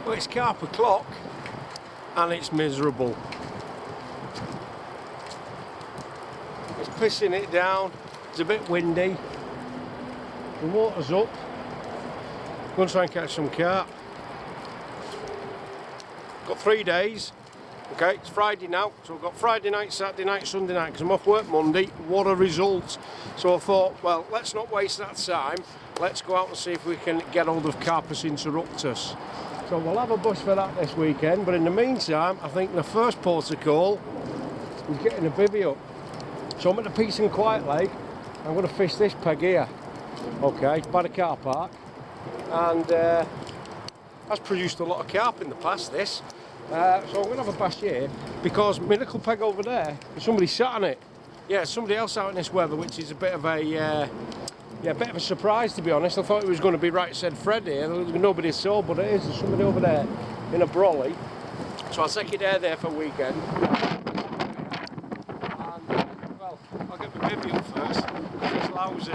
Well, it's carp o'clock and it's miserable. It's pissing it down, it's a bit windy, the water's up. I'm going to try and catch some carp. Got 3 days. Okay, it's Friday now, so I've got Friday night, Saturday night, Sunday night, because I'm off work Monday. What a result. So I thought, well, let's not waste that time. Let's go out and see if we can get hold of Carpus interruptus. So we'll have a bush for that this weekend, but in the meantime, I think the first port of call is getting a bivvy up. So I'm at the Peace and Quiet Lake. I'm going to fish this peg here, okay, by the car park. And that's produced a lot of carp in the past, this. So I'm going to have a bash here because my little peg over there, somebody sat on it. Yeah, somebody else out in this weather, which is a bit of a bit of a surprise, to be honest. I thought it was going to be right said Fred here. Nobody saw, but it is. There's somebody over there in a brolly. So I'll take it there for a weekend. And well, I'll get my bivvy up first because it's lousy.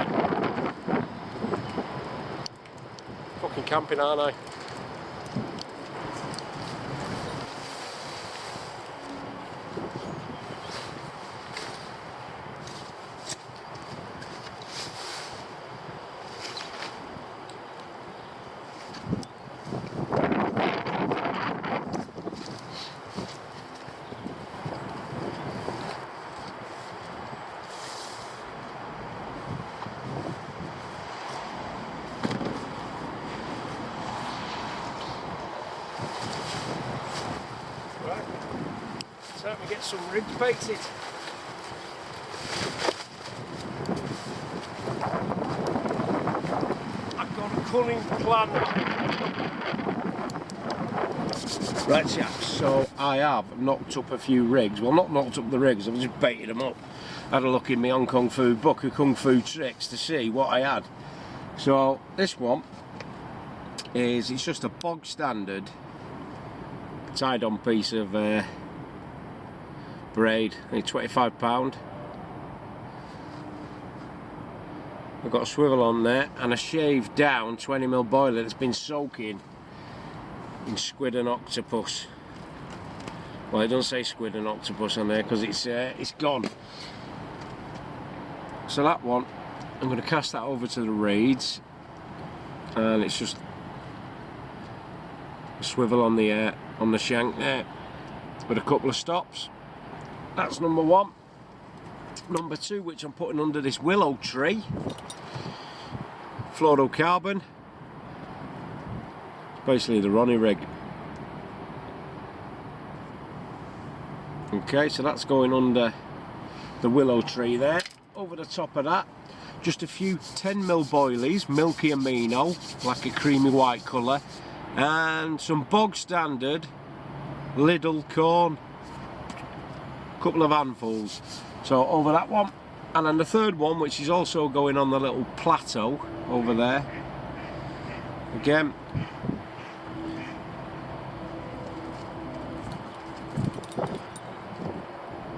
Fucking camping, aren't I? Let me get some rigs baited. I've got a cunning plan. Right chaps, so I have knocked up a few rigs. Well, not knocked up the rigs, I've just baited them up. Had a look in my Hong Kong Food book of Kung Fu tricks to see what I had. So this one is, it's just a bog standard tied on piece of braid, only £25. I've got a swivel on there and a shaved down 20mm boiler that's been soaking in squid and octopus. Well, it doesn't say squid and octopus on there because it's gone. So that one, I'm going to cast that over to the reeds, and it's just a swivel on the shank there with a couple of stops. That's number one. Number two, which I'm putting under this willow tree, fluorocarbon. It's basically the Ronnie rig. Okay, so that's going under the willow tree there. Over the top of that, just a few 10mm boilies, milky amino, like a creamy white colour, and some bog standard Lidl corn. Couple of handfuls. So over that one, and then the third one, which is also going on the little plateau over there. Again,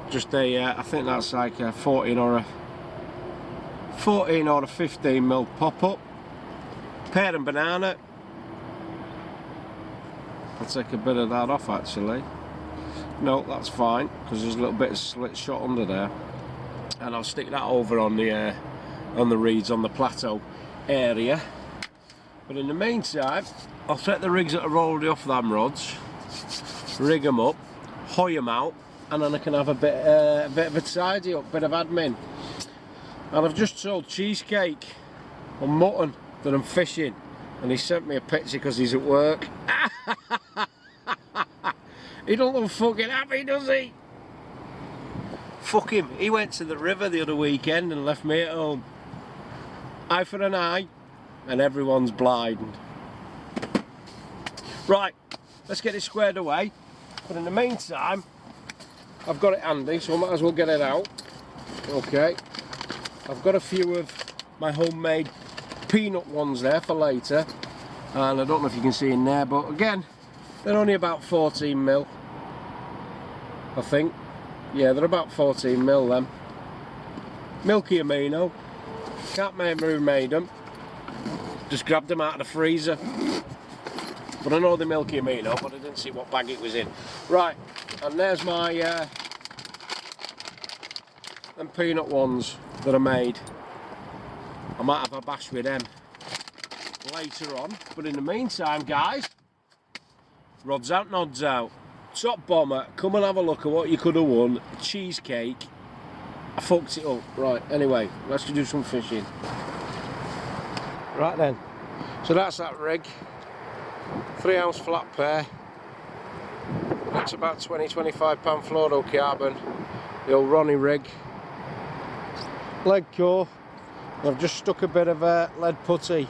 just a I think that's like a 14 or a 15mm pop-up. Pear and banana. I'll take a bit of that off actually. No, that's fine, because there's a little bit of slit shot under there, and I'll stick that over on the reeds on the plateau area. But in the meantime, I'll set the rigs that are already off them rods, rig them up, hoy them out, and then I can have a bit of a tidy up, bit of admin. And I've just told Cheesecake on mutton that I'm fishing, and he sent me a picture because he's at work. He don't look fucking happy, does he? Fuck him. He went to the river the other weekend and left me at home. Eye for an eye, and everyone's blind. Right, let's get it squared away. But in the meantime, I've got it handy, so I might as well get it out. Okay. I've got a few of my homemade peanut ones there for later. And I don't know if you can see in there, but again, they're only about 14mm, I think. Yeah, they're about 14mm then. Milky amino. Can't remember who made them. Just grabbed them out of the freezer. But I know they're milky meat now, but I didn't see what bag it was in. Right, and there's my them peanut ones that I made. I might have a bash with them later on, but in the meantime, guys, rods out, nods out. Top bomber, come and have a look at what you could have won. Cheesecake. I fucked it up. Right, anyway, let's do some fishing. Right then, so that's that rig. 3-ounce flat pair. It's about 20-25 pound fluorocarbon. The old Ronnie rig. Lead core. I've just stuck a bit of lead putty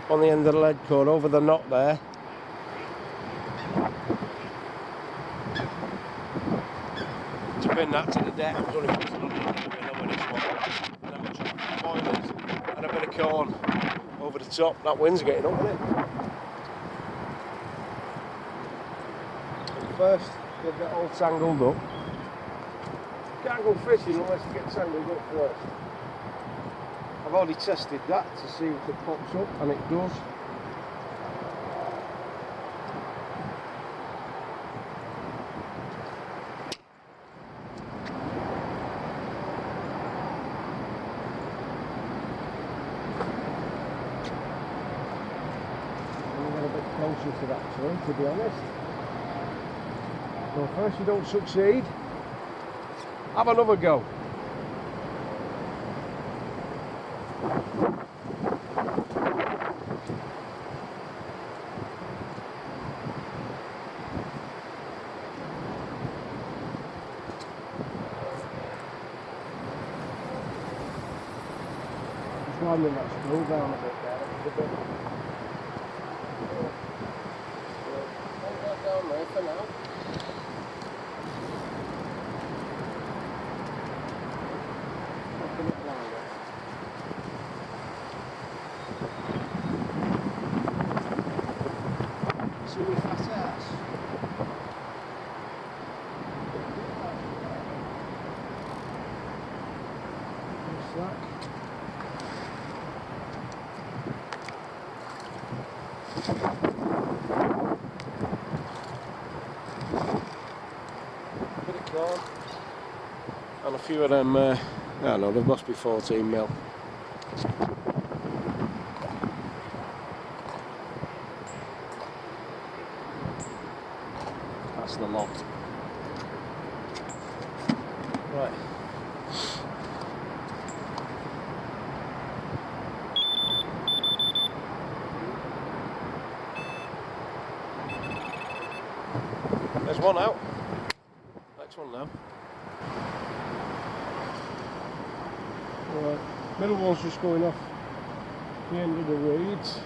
on the end of the lead core over the knot there. To pin that to the deck. I was only putting it over this one. And a bit of corn over the top. That wind's getting up, isn't it? First, you'll get all tangled up. Can't go fishing unless you get tangled up first. I've already tested that to see if it pops up, and it does. I'm a bit closer to that tree, to be honest. Well, first you don't succeed, have another go. Just winding that screw down a bit there, it's a bit... Hold that down there for now. Bit of corn and a few of them, I don't know, there must be 14 mil. That's the lot. Right. There's one out. Next one now. Right. Middle one's just going off the end of the reeds.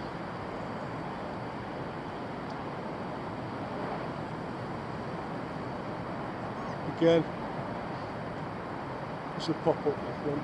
Again, just a pop up this one.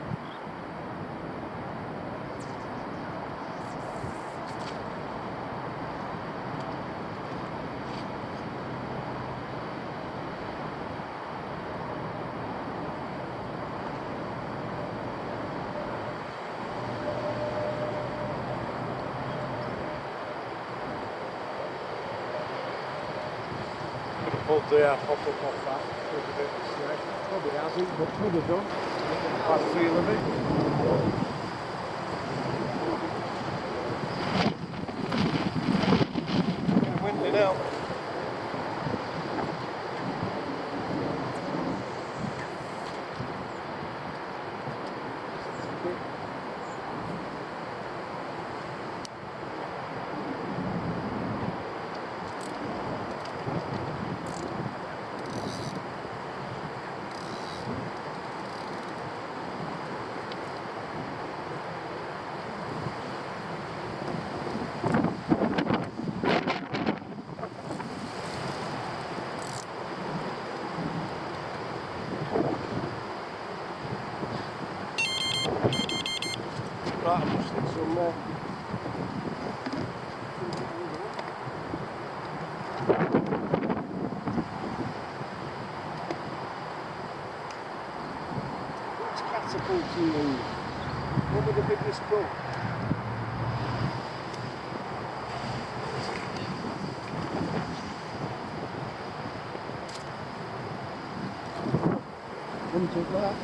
Pulled the pop up off that. There's a bit of a snag. Probably hasn't, but could have done. Bad feel of it. Getting windy now. Right, I'm just in some what's catapulting you? What were the biggest boat? Hunt up there.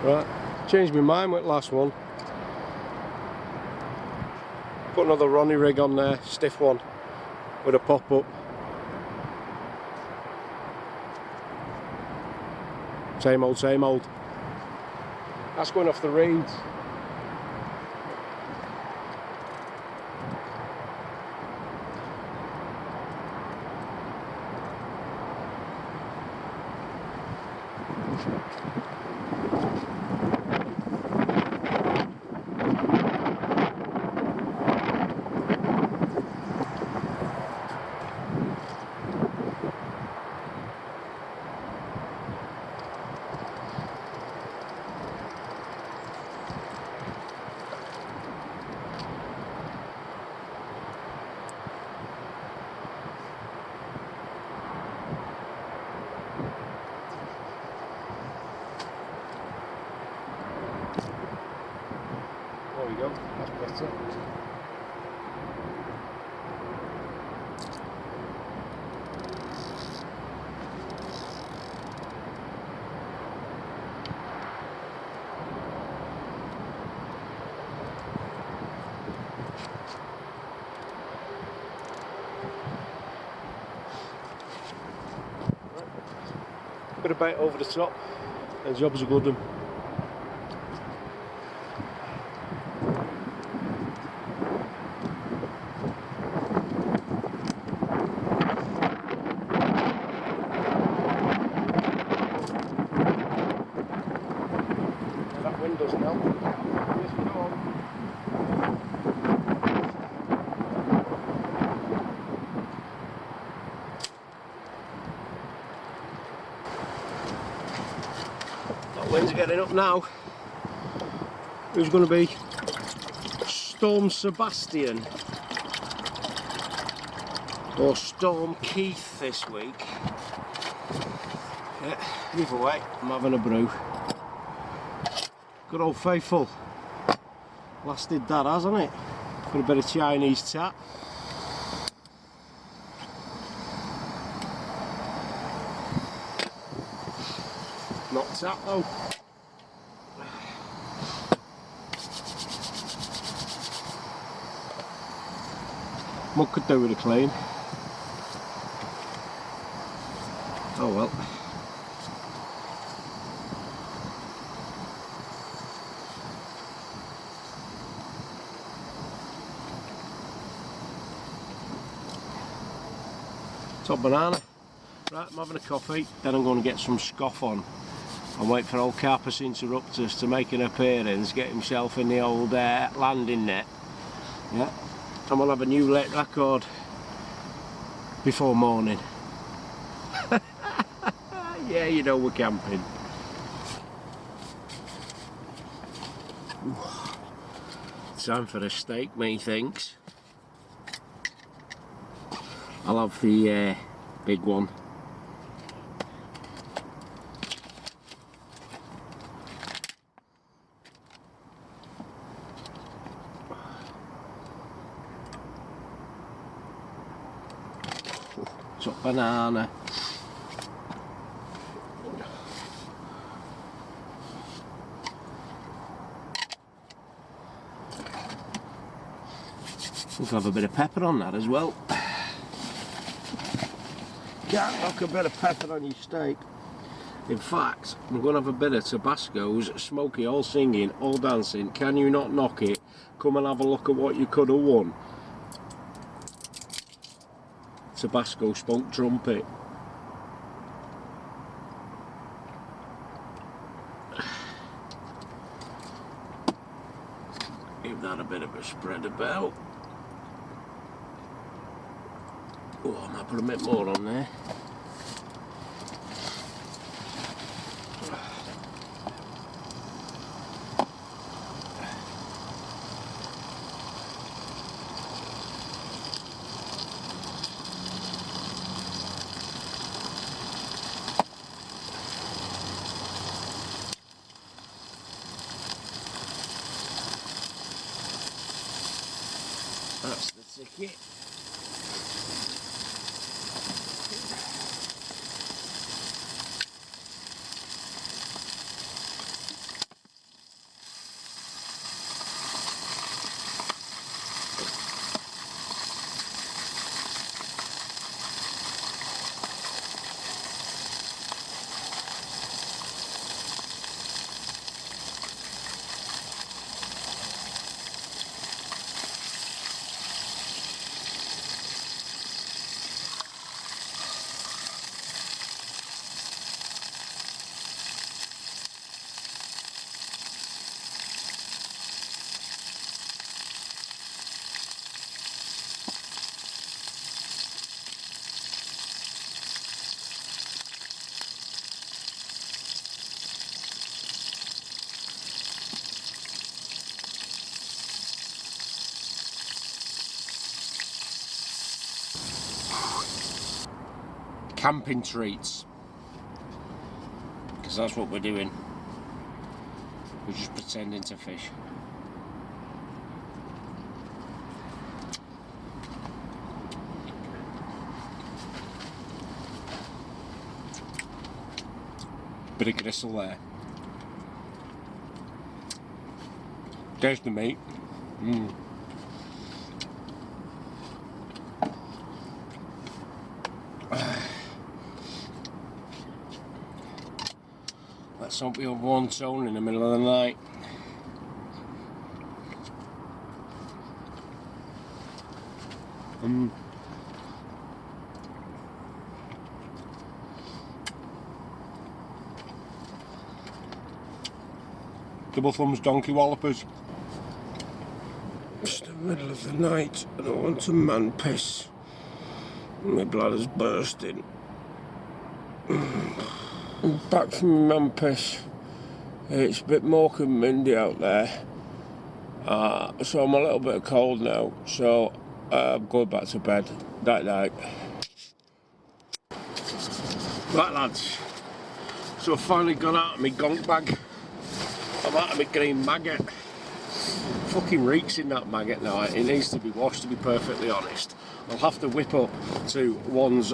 Right, changed my mind with the last one. Put another Ronnie rig on there, stiff one, with a pop-up. Same old, same old. That's going off the reeds. There we go, that's better. Bit of bait over the top, and the job's a good one. That wind doesn't help. Yes, go on. That wind's getting up now. Who's going to be Storm Sebastian or Storm Keith this week? Yeah, either way, I'm having a brew. Good old faithful. Lasted that, hasn't it? For a bit of Chinese tap. Not tap though. What could do with a clean? Oh well. Top banana. Right, I'm having a coffee, then I'm going to get some Scoff on and wait for old Carpus Interruptus to make an appearance, get himself in the old landing net. Yeah, and we'll have a new late record before morning. Yeah, you know we're camping. Ooh. Time for a steak, methinks. I'll have the big one. Top banana. We'll have a bit of pepper on that as well. Can't knock a bit of pepper on your steak. In fact, I'm going to have a bit of Tabasco's, Smoky, all singing, all dancing. Can you not knock it? Come and have a look at what you could have won. Tabasco spoke trumpet. Give that a bit of a spread about. Oh, I might put a bit more on there. stick it. Camping treats, because that's what we're doing. We're just pretending to fish. Bit of gristle there. There's the meat. Let's hope we have one tone in the middle of the night. Double thumbs donkey wallopers. It's the middle of the night and I want to man piss. My bladder's bursting. I'm back from my man piss. It's a bit mock and windy out there. So I'm a little bit cold now. So I'm going back to bed. Night night. Right lads. So I've finally got out of my gonk bag. I'm out of my green maggot. Fucking reeks in that maggot now. It needs to be washed, to be perfectly honest. I'll have to whip up to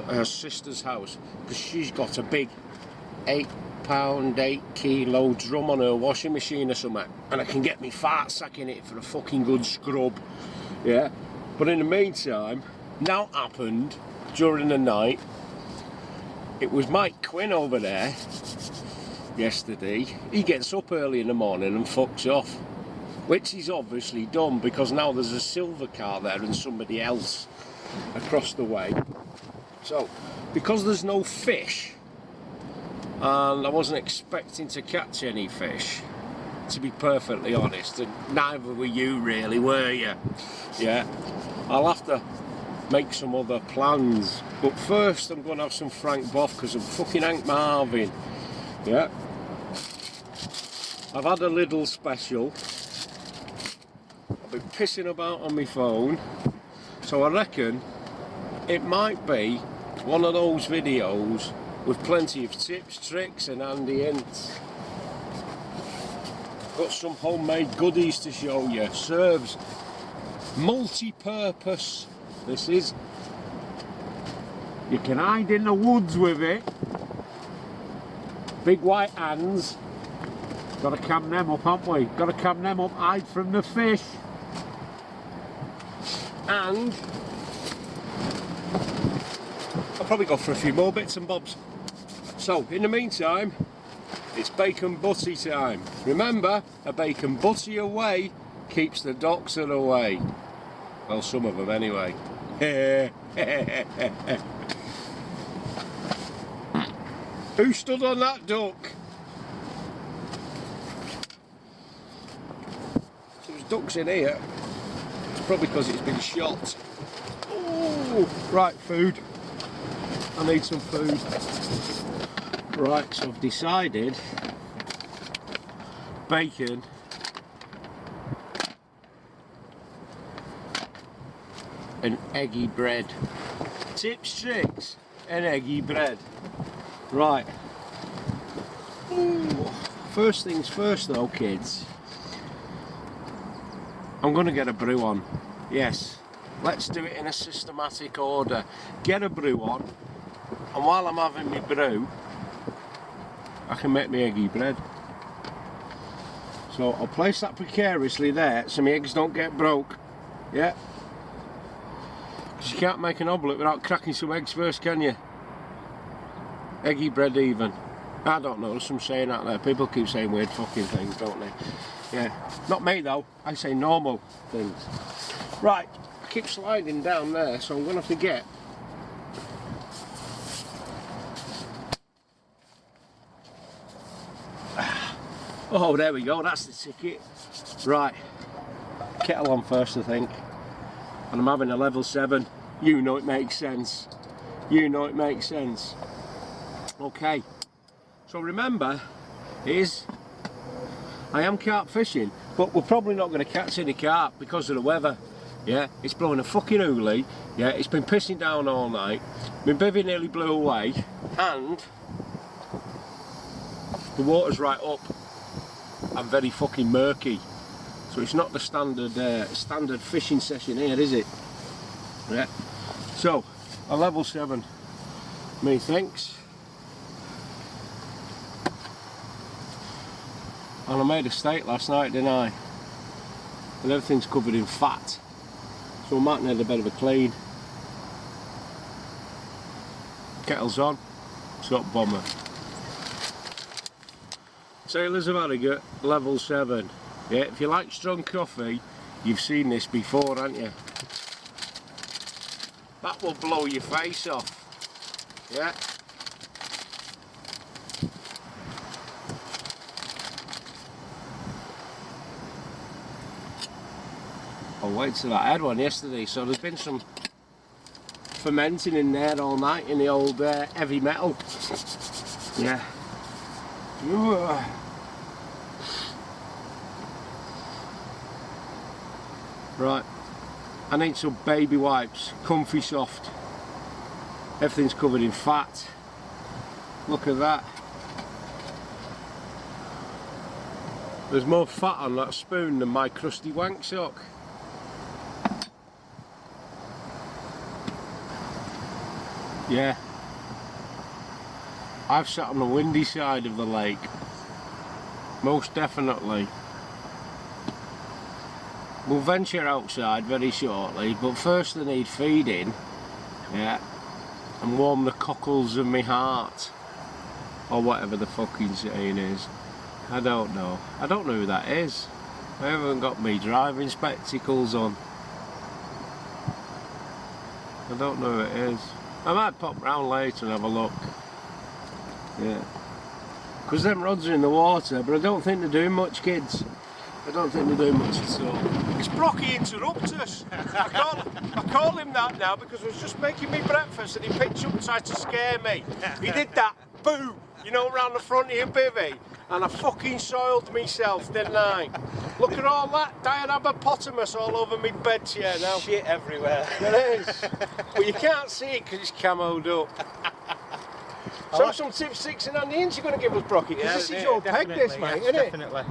her sister's house because she's got a big 8-pound, 8-kilo drum on her washing machine or something, and I can get me fart sack in it for a fucking good scrub. Yeah, but in the meantime, now happened during the night. It was Mike Quinn over there yesterday. He gets up early in the morning and fucks off, which he's obviously done because now there's a silver car there and somebody else across the way. So because there's no fish and I wasn't expecting to catch any fish, to be perfectly honest, and neither were you really, were you? Yeah, I'll have to make some other plans, but first I'm going to have some Frank Boff because I'm fucking Hank Marvin. Yeah, I've had a little special. I've been pissing about on my phone, so I reckon it might be one of those videos with plenty of tips, tricks and handy hints. Got some homemade goodies to show you. Serves multi-purpose. This is. You can hide in the woods with it. Big white hands. Got to cam them up, haven't we? Got to cam them up, hide from the fish. And I'll probably go for a few more bits and bobs. So, in the meantime, it's bacon butty time. Remember, a bacon butty away keeps the doxer away. Well, some of them anyway. Who stood on that duck? There's ducks in here. It's probably because it's been shot. Oh, right, food. I need some food. Right, so I've decided bacon and eggy bread. Tips, tricks and eggy bread. Right. Ooh. First things first though, kids. I'm going to get a brew on. Yes, let's do it in a systematic order. Get a brew on, and while I'm having my brew, I can make my eggy bread. So I'll place that precariously there so my eggs don't get broke. Yeah? Because you can't make an omelette without cracking some eggs first, can you? Eggy bread even. I don't know, there's some saying out there. People keep saying weird fucking things, don't they? Yeah. Not me though, I say normal things. Right, I keep sliding down there, so I'm going to have to get... Oh, there we go, that's the ticket. Right, kettle on first, I think. And I'm having a level 7. You know it makes sense. You know it makes sense. Okay, so remember, I am carp fishing, but we're probably not going to catch any carp because of the weather. Yeah, it's blowing a fucking hoolie. Yeah, it's been pissing down all night. My bivvy nearly blew away, and the water's right up and very fucking murky. So it's not the standard fishing session here, is it? Yeah. So a level 7, methinks. And I made a steak last night, didn't I? And everything's covered in fat. So I might need a bit of a clean. Kettle's on. Top bomber. Sailors of Harrogate, level 7. Yeah, if you like strong coffee, you've seen this before, haven't you? That will blow your face off. Yeah. I'll wait till that. I had one yesterday, so there's been some fermenting in there all night in the old heavy metal. Yeah. Right, I need some baby wipes, comfy soft. Everything's covered in fat. Look at that. There's more fat on that spoon than my crusty wank sock. Yeah. I've sat on the windy side of the lake. Most definitely. We'll venture outside very shortly, but first I need feeding, yeah, and warm the cockles of my heart, or whatever the fucking saying is. I don't know. I don't know who that is. I haven't got me driving spectacles on. I don't know who it is. I might pop round later and have a look. Yeah. Because them rods are in the water, but I don't think they're doing much, kids. I don't think they're doing much at all. It's Brocky Interruptus. I call him that now because I was just making me breakfast and he picked up and tried to scare me. He did that, boom, you know, around the front of your bivvy, and I fucking soiled myself, didn't I? Look at all that Dianabopotamus all over my bed chair now. Shit everywhere. There is. But you can't see it because it's camoed up. So some tips, 6 and onions you're going to give us, Brocky, because this is your peg, this, mate, isn't it? Definitely.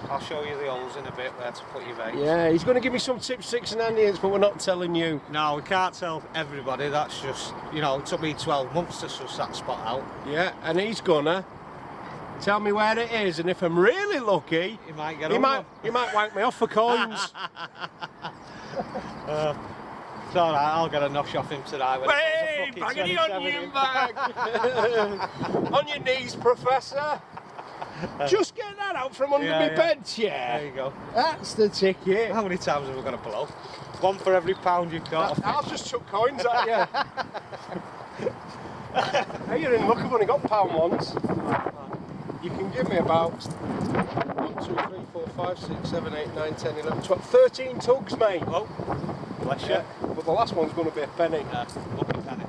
I'll show you the holes in a bit where to put your bait. Yeah, he's going to give me some tips, 6 and onions, but we're not telling you. No, we can't tell everybody. That's just, you know, it took me 12 months to suss that spot out. Yeah, and he's gonna tell me where it is, and if I'm really lucky, he might get he might wank me off for coins. It's alright, I'll get a nosh off him tonight. Hey, banging the onion bag! On your knees, Professor. Just get that out from under my bed chair. There you go. That's the ticket. How many times have we got to blow? One for every pound you've got. I'll just chuck coins at you. Hey, you're in luck, I've only got pound ones. You can give me about 1, 2, 3, 4, 5, 6, 7, 8, 9, 10, 11, 12, 13 tugs, mate. Oh, bless you. But the last one's going to be a penny. Lucky penny.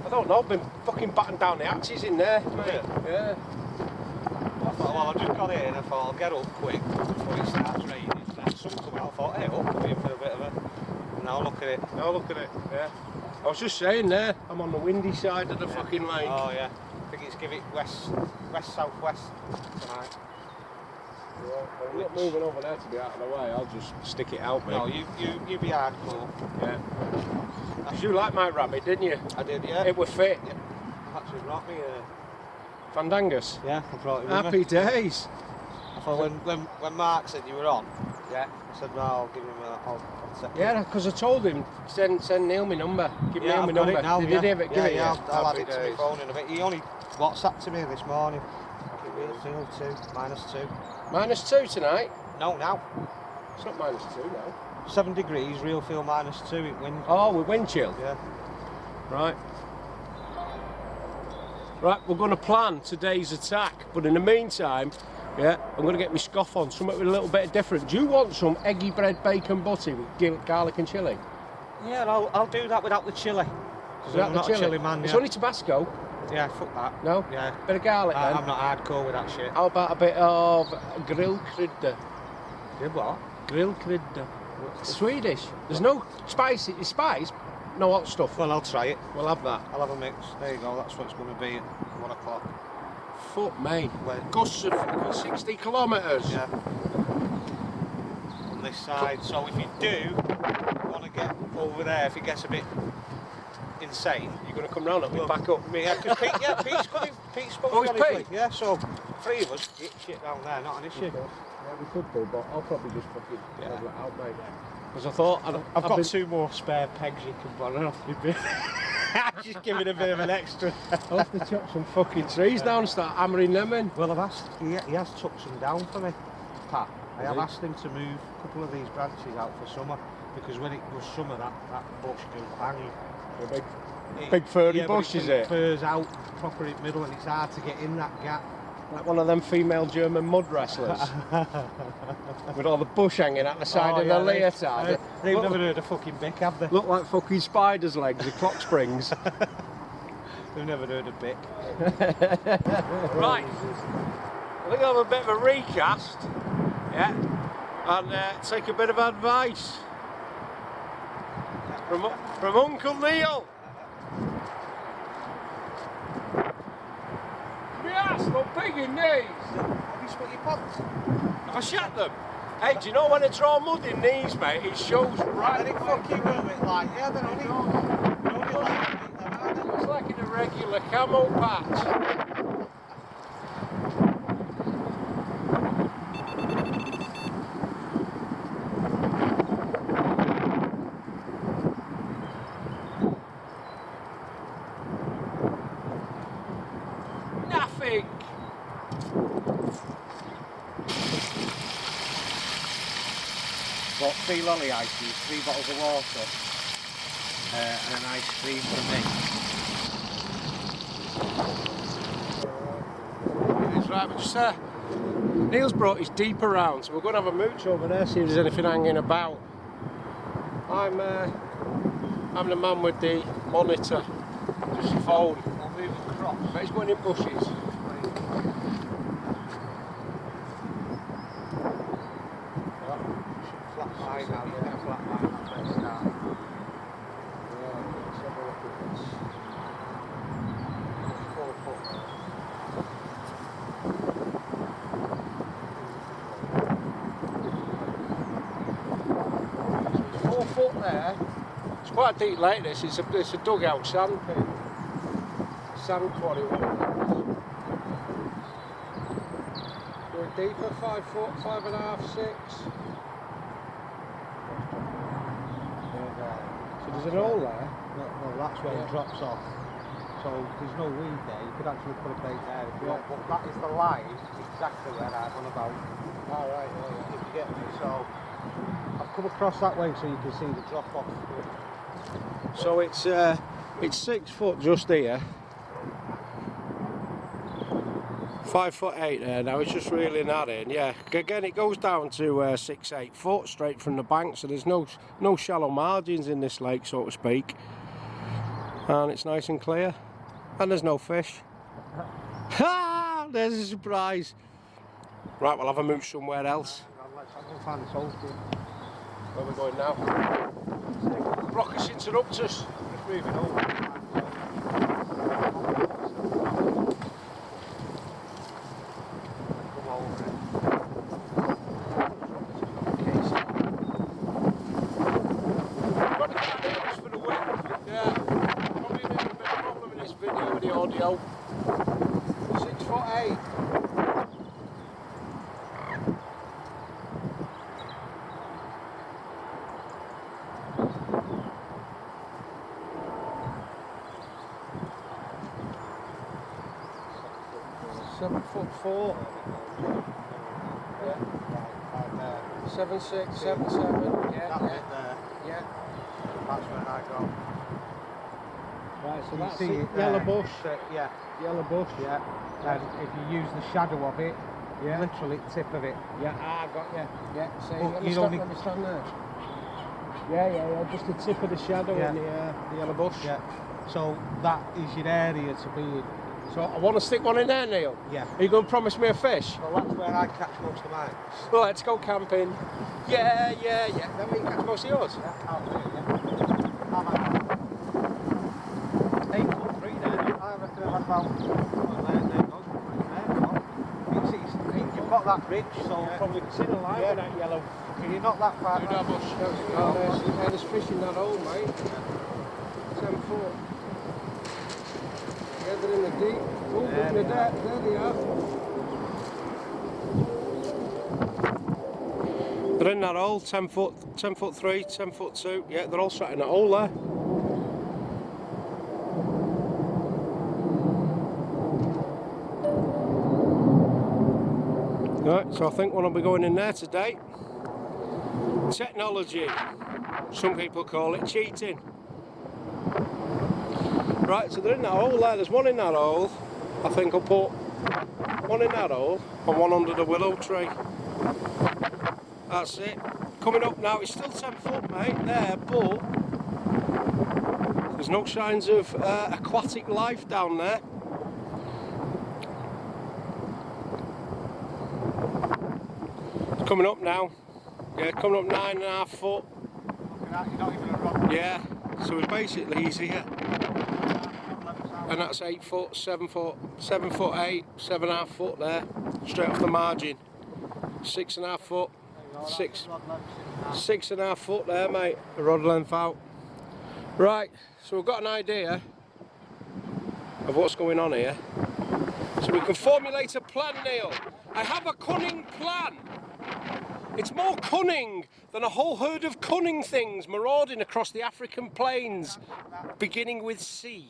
I don't know, I've been fucking batting down the hatches in there, mate. Yeah. I thought, well, I've just got it in, I thought I'll get up quick before it starts raining. Then sun come out, I thought, hey, I'll come in for a bit of a... Now look at it. Now look at it, yeah. I was just saying there, I'm on the windy side of the fucking lake. Oh yeah, I think it's give it west southwest tonight. I'm not moving over there to be out of the way, I'll just stick it out, mate. No, you be hardcore. Yeah. Because you liked my rabbit, didn't you? I did, yeah. It was fit. Yeah. I've actually brought me Fandangus? Yeah, I brought it with Happy me. days. I thought when Mark said you were on, yeah, I said, no, I'll give him I'll take Yeah, because I told him, send Neil my number. Give yeah, Neil my number. Now, Did yeah. he give it? Yeah, Give it, yeah, I'll add Happy it to my days. phone in a bit. He only WhatsApped to me this morning. Real 2, -2. -2 tonight? No, now. It's not -2 now. 7 degrees, real feel -2, it wind. Oh, with wind chill? Yeah. Right. Right, we're going to plan today's attack, but in the meantime, yeah, I'm going to get my Scoff on, something with a little bit different. Do you want some eggy bread bacon butty with garlic and chilli? Yeah, I'll do that without the chilli. Without I'm the not chilli? a chilli man, It's yeah. only Tabasco. Yeah, fuck that. No? Yeah. Bit of garlic then? I'm not hardcore with that shit. How about a bit of grill krydda? You what? Grill krydda. Swedish. There's no spice, it's spice, no hot stuff. Well, I'll try it. We'll have that. I'll have a mix. There you go, that's what it's going to be at 1 o'clock. Fuck me. Where? Gusts of 60 kilometres. Yeah. On this side, so if you do want to get over there, if it gets a bit insane, You're going to come round and we back up. Yeah, because Pete's coming. Pete's supposed Oh, to it's be on his Pete? way. Yeah, so 3 of us get shit down there, not an issue. Yeah, we could do, but I'll probably just fucking level it out, mate. Because I thought I've got 2 more spare pegs you can borrow off me, bit. Just give it a bit of an extra. I'll have to chop some fucking trees down and start hammering them in. Well, I've asked, he has took some down for me, Pat. I have he? asked him to move a couple of these branches out for summer, because when it was summer, that bush goes bang. Big furry yeah, bush, but is it? Furs out proper in the middle, and it's hard to get in that gap. Like one of them female German mud wrestlers. With all the bush hanging out the side of the leotard. They've never heard of fucking Bic, have they? Look like fucking spider's legs, the clock springs. They've never heard of Bic. Right, I think I'll have a bit of a recast, yeah, and take a bit of advice from Uncle Neil. Yes, I'm big in these. Have you split your pants? Have I shut them? Hey, do you know when I draw mud in these, mate, it shows right. And it fucking will it like, yeah, they're only like them, aren't they? It's like in a regular camo patch. Nothing. Got 3 lolly ices, 3 bottles of water, and an ice cream for me. That's right, but just Neil's brought his deep around, so we're going to have a mooch over there, see if there's anything hanging about. I'm the man with the monitor, just the phone. I'll move across. But he's going in bushes. Flat line now, yeah, flat line. Let's start. Let's have a look at this. 4 foot. So it's 4 foot there. It's quite a deep lake this, it's a dugout sand pit. Sand quarry. Going deeper, 5 foot, 5.5, 6. So there's an hole there. No, that's where it drops off. So there's no weed there. You could actually put a bait there if you want. But that is the line exactly where I'm on about. All right, yeah. If you get me. So I've come across that way so you can see the drop off. So it's 6 foot just here. 5'8" there now, it's just reeling that in, yeah. Again, it goes down to 6, 8 foot straight from the bank, so there's no shallow margins in this lake, so to speak. And it's nice and clear. And there's no fish. Ha! There's a surprise. Right, we'll have a mooch somewhere else. I'll go find the soul for you. Where are we going now? Rockus interrupt us. Just moving over. Come over it. £7'4". Yeah. 7'6", 7'7". Yeah. That bit there. Yeah. That's where I go. Right, so You that's see it. it Yellow there? bush. Yeah. Yellow bush. Yeah. And if you use the shadow of it, Yeah. literally tip of it. Yeah, I got you. Yeah, so But let me you stand, only- let me stand there. Yeah, just the tip of the shadow Yeah. in the yellow bush. Yeah. So that is your area to be in. So I want to stick one in there, Neil. Yeah. Are you going to promise me a fish? Well, that's where I catch most of mine. Well, let's go camping. Yeah. Then we can catch most of yours. Yeah, I'll do it, yeah. How about 8'3" there. I reckon I've had about... Well, there you go. You've got that ridge, so Yeah. probably... It's in a line with that yellow. You're not that far. Through that bush. Oh, there's fish in that hole, mate. 10 foot. Yeah, they're in the deep. Oh, look at that. There they are. They're in that hole, 10 foot 3, 10 foot 2. Yeah, they're all sat in that hole there. Right, so I think one will be going in there today. Technology. Some people call it cheating. Right, so they're in that hole there. There's one in that hole. I think I'll put one in that hole and one under the willow tree. That's it. Coming up now, it's still 10 foot, mate, there, but there's no signs of aquatic life down there. It's coming up now. Yeah, coming up 9.5 foot. You're not even a rod. Yeah, so he's here. And that's 8 foot, 7 foot, 7 foot 8, 7.5 foot there, straight off the margin. 6.5 foot, 6.5 foot there, mate, the rod length out. Right, so we've got an idea of what's going on here. So we can formulate a plan, Neil. I have a cunning plan. It's more cunning than a whole herd of cunning things marauding across the African plains, beginning with C.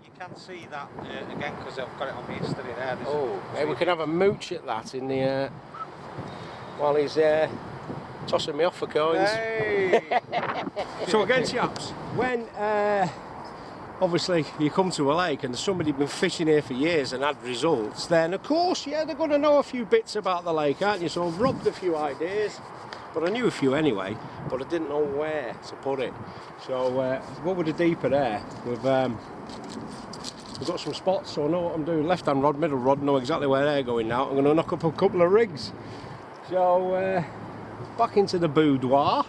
You can see that again because I've got it on my history there. Oh, hey, we can have a mooch at that in the while he's tossing me off for coins. Hey! So again, chaps, when obviously you come to a lake and somebody's been fishing here for years and had results, then of course, yeah, they're going to know a few bits about the lake, aren't you? So I've rubbed a few ideas, but I knew a few anyway, but I didn't know where to put it. So what with the deeper there, we've got some spots, so I know what I'm doing. Left hand rod, middle rod, know exactly where they're going now. I'm going to knock up a couple of rigs. So back into the boudoir,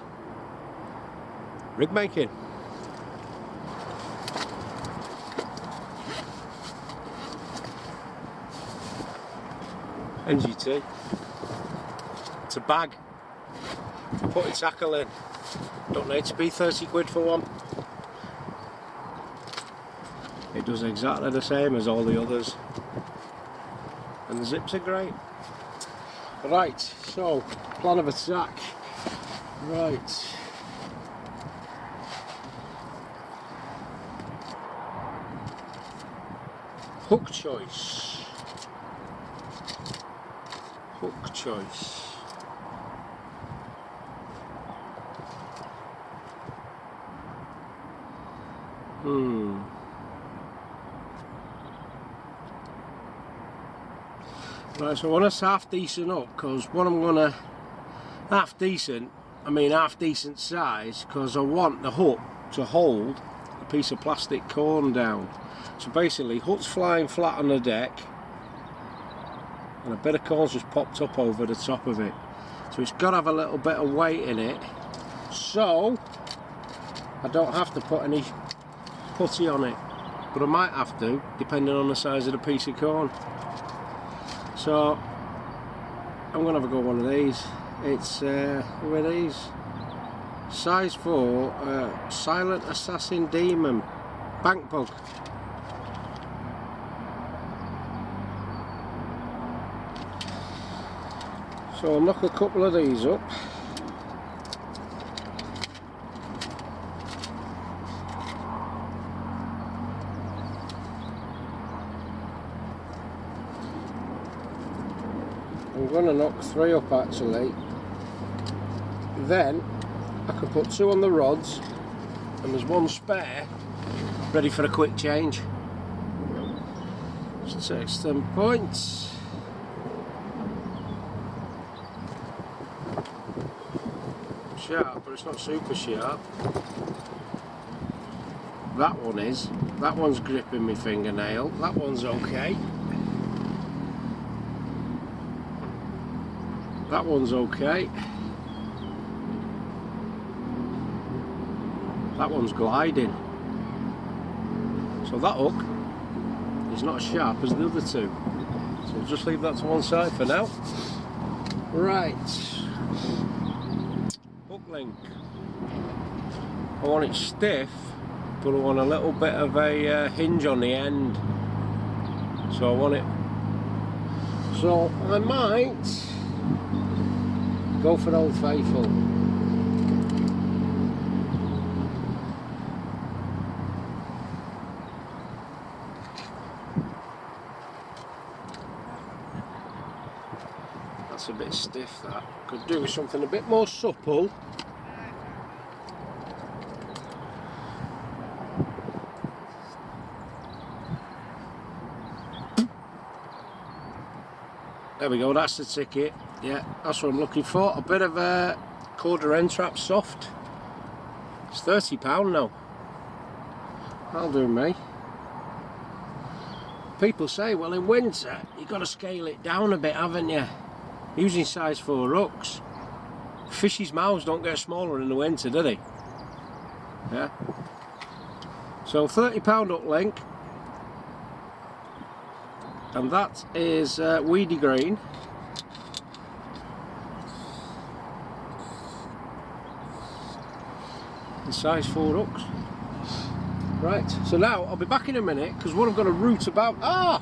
rig making. NGT. It's a bag. Put a tackle in. Don't need to be 30 quid for one. It does exactly the same as all the others. And the zips are great. Right, so plan of attack. Right. Hook choice. Hook choice. Right, so I want to half decent up, because what I'm gonna half decent size, because I want the hook to hold a piece of plastic corn down. So basically, hook's flying flat on the deck, and a bit of corn's just popped up over the top of it. So it's got to have a little bit of weight in it, so I don't have to put any putty on it, but I might have to, depending on the size of the piece of corn. So I'm going to have a go at one of these. It's who are these? Size 4 Silent Assassin Demon Bank Bug. So I'll knock a couple of these up. I'm going to knock 3 up actually. Then I can put 2 on the rods, and there's 1 spare ready for a quick change. Just take some points. Sharp, but it's not super sharp. That one is. That one's gripping my fingernail. That one's okay. That one's okay. That one's gliding. So that hook is not as sharp as the other 2. So we'll just leave that to one side for now. Right. Hook link. I want it stiff, but I want a little bit of a hinge on the end. So I want it. So I might go for Old Faithful. That's a bit stiff, that. Could do with something a bit more supple. There we go, that's the ticket. Yeah, that's what I'm looking for. A bit of a quarter end trap soft. It's £30 now. That'll do me. People say, well, in winter you've got to scale it down a bit, haven't you? Using size 4 hooks. Fish's mouths don't get smaller in the winter, do they? Yeah. So £30 hook link. And that is weedy green. And size 4 hooks. Right, so now I'll be back in a minute because what I've got to root about. Ah!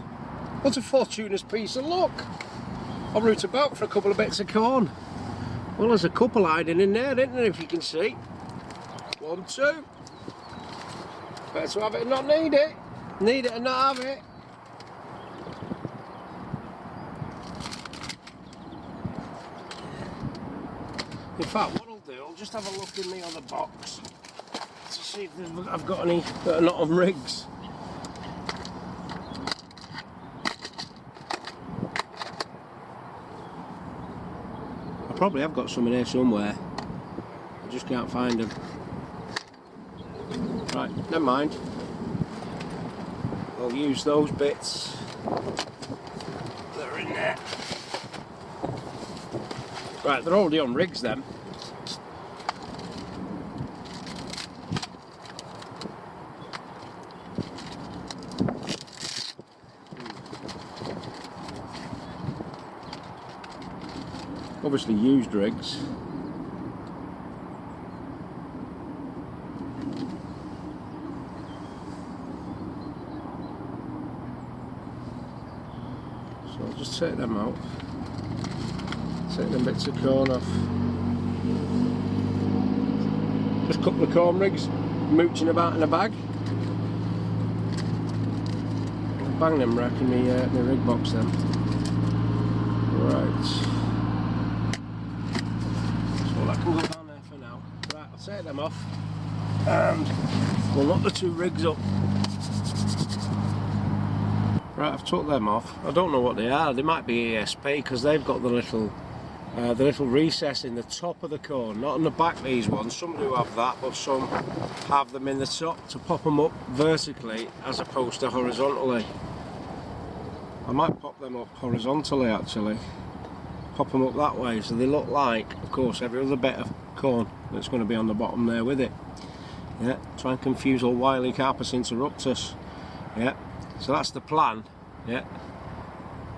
What a fortuitous piece of luck! I'll root about for a couple of bits of corn. Well, there's a couple hiding in there, isn't there, if you can see? 1, 2. Better to have it and not need it. Need it and not have it. In fact, what I'll do, I'll just have a look in the other box to see if I've got any that are not on rigs. I probably have got some in here somewhere. I just can't find them. Right, never mind. I'll use those bits that are in there. Right, they're already on rigs then. Obviously used rigs. So I'll just take them out. Take them bits of corn off. Just a couple of corn rigs mooching about in a bag. I'll bang them rack in my rig box then. Right. So that can go down there for now. Right, I'll take them off and we'll knock the 2 rigs up. Right, I've took them off. I don't know what they are. They might be ESP because they've got the little recess in the top of the corn, not on the back. These ones, some do have that, but some have them in the top to pop them up vertically as opposed to horizontally. I might pop them up horizontally actually, pop them up that way so they look like, of course, every other bit of corn that's going to be on the bottom there with it. Yeah, try and confuse all wily Carpus interruptus. Yeah, so that's the plan. Yeah,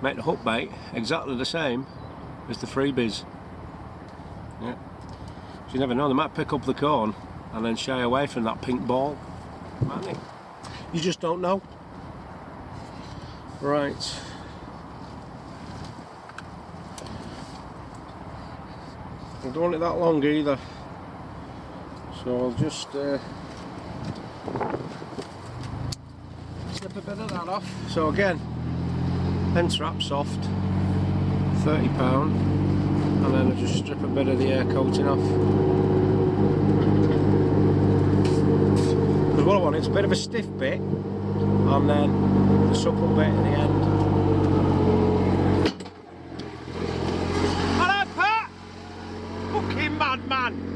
make the hook bait exactly the same as the freebies. Yeah, so you never know, they might pick up the corn and then shy away from that pink ball, mightn't they? You just don't know. Right, I don't want it that long either. So I'll just snip a bit of that off. So again, fence wrap soft, £30, and then I just strip a bit of the air coating off. Because what I want is a bit of a stiff bit, and then the supple bit at the end. Hello, Pat! Fucking madman!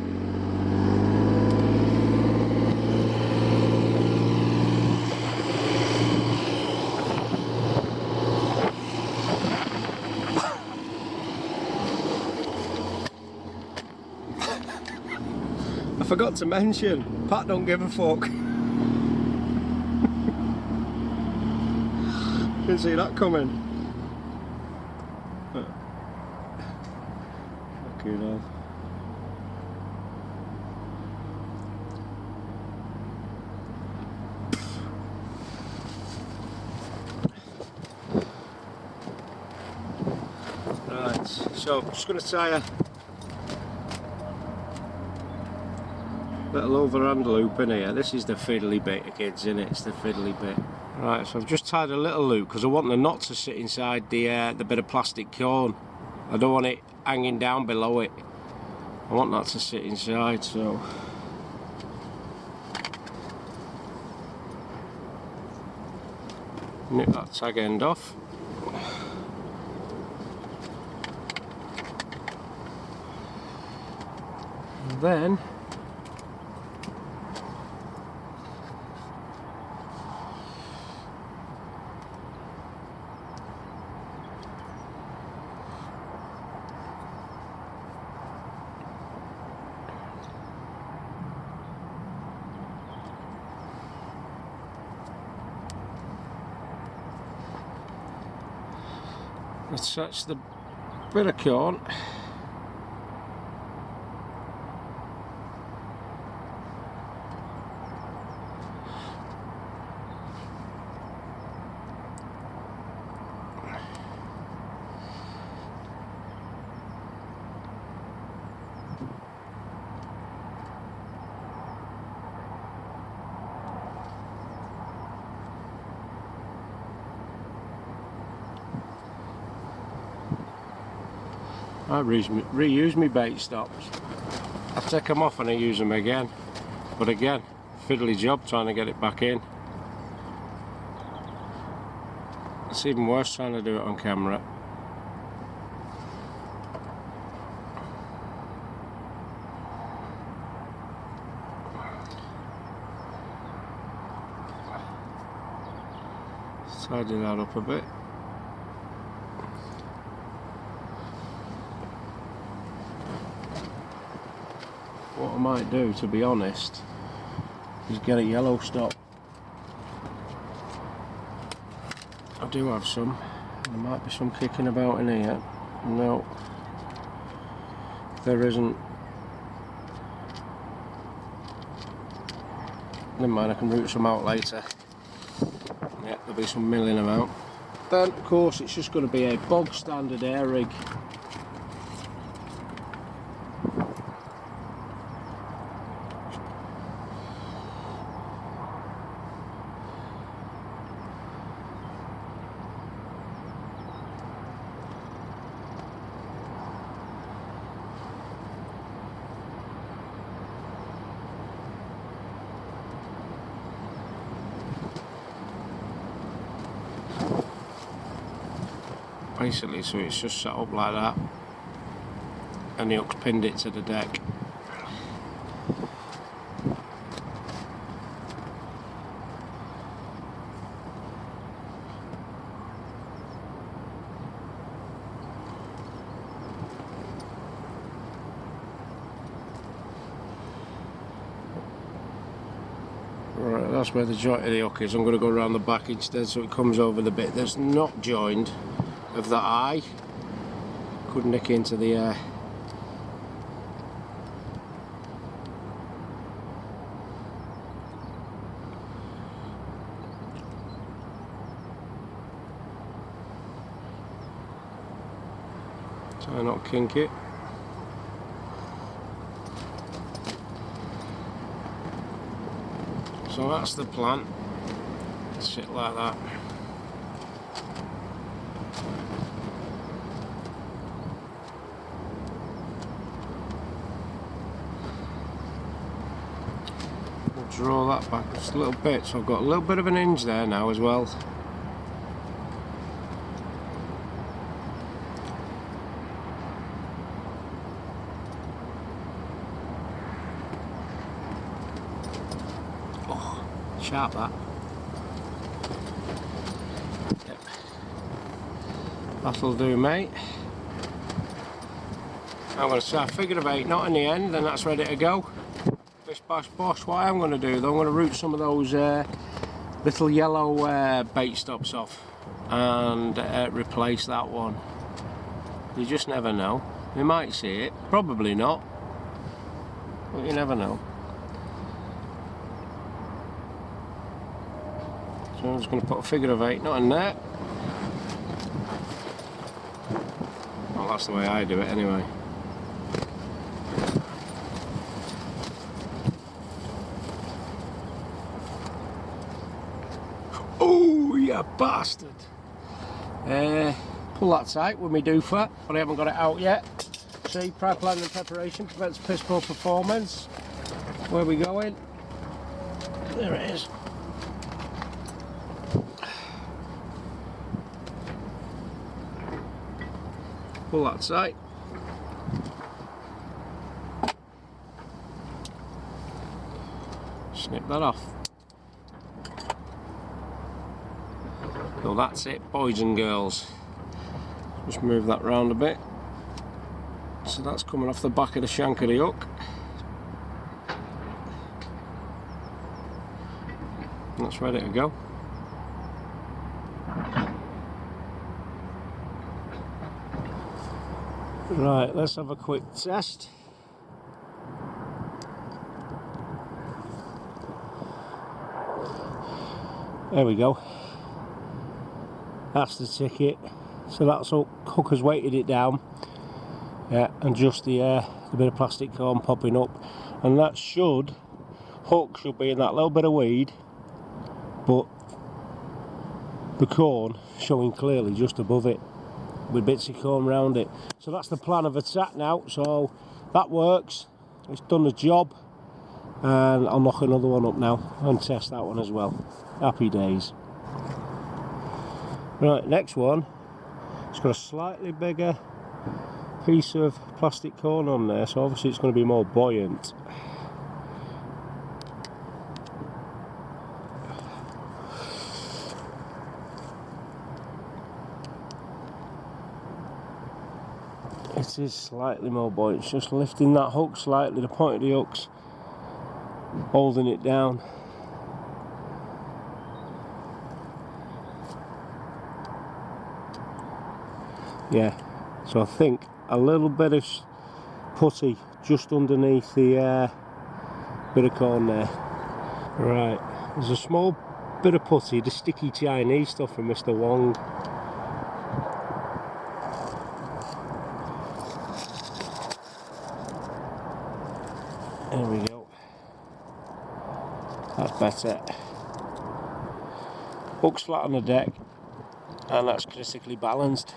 I forgot to mention, Pat don't give a fuck. Didn't see that coming. Fucking hell. Right, so just going to tie a little overhand loop in here. This is the fiddly bit, kids, isn't it? It's the fiddly bit. Right, so I've just tied a little loop because I want the knot to sit inside the bit of plastic cone. I don't want it hanging down below it. I want that to sit inside, so nip that tag end off. And then attach the bit of cone I reuse my bait stops. I take them off and I use them again. But again, fiddly job trying to get it back in. It's even worse trying to do it on camera. Tidy that up a bit. What I might do, to be honest, is get a yellow stop. I do have some. There might be some kicking about in here. No, there isn't. Never mind, I can root some out later. Yeah, there'll be some milling about. Then, of course, it's just going to be a bog standard air rig. Basically, so it's just set up like that, and the hook's pinned it to the deck. Right, that's where the joint of the hook is. I'm going to go around the back instead so it comes over the bit that's not joined of that eye. Could nick into the air. Try not kink it. So that's the plan. Sit like that. We'll draw that back just a little bit, so I've got a little bit of an hinge there now as well. Oh, sharp that. Yep. That'll do, mate. I'm going to start figure of 8 knot in the end, and that's ready to go. Bish bash bosh. What I'm going to do though, I'm going to root some of those little yellow bait stops off and replace that one. You just never know. You might see it, probably not, but you never know. So I'm just going to put a figure of 8 knot in there. Well, that's the way I do it anyway. Oh, you bastard! Pull that tight with me doofer, but I haven't got it out yet. See, prior planning and preparation prevents piss poor performance. Where are we going? There it is. Pull that tight. Snip that off. So that's it, boys and girls. Just move that round a bit. So that's coming off the back of the shank of the hook. That's ready to go. Right, let's have a quick test. There we go. That's the ticket. So that's all. Hook has weighted it down. Yeah, and just the bit of plastic corn popping up, and that hook should be in that little bit of weed, but the corn showing clearly just above it, with bits of corn around it. So that's the plan of attack now. So that works. It's done the job, and I'll knock another one up now and test that one as well. Happy days. Right, next one. It's got a slightly bigger piece of plastic corn on there, so obviously it's going to be more buoyant. It is slightly more buoyant. It's just lifting that hook slightly, the point of the hook's holding it down. Yeah, so I think a little bit of putty just underneath the bit of corn there. Right, there's a small bit of putty, the sticky Chinese stuff from Mr. Wong. There we go. That's better. Hook's flat on the deck, and that's critically balanced.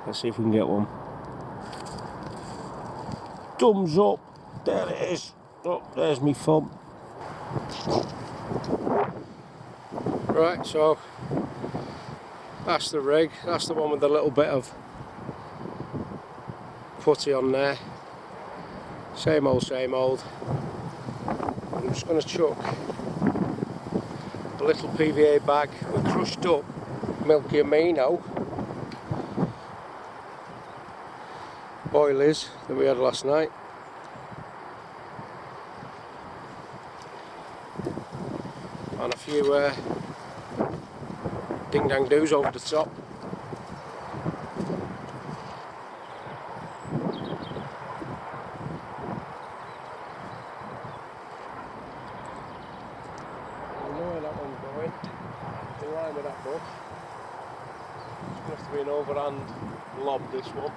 Let's see if we can get one. Thumbs up. There it is. Oh, there's me thumb. Right, so that's the rig. That's the one with the little bit of putty on there. Same old, same old. I'm just going to chuck a little PVA bag with crushed up milky amino boilies that we had last night. And a few ding dang doos over the top. I know where that one's going, in line with that bush. Must have been overhand lob, this one.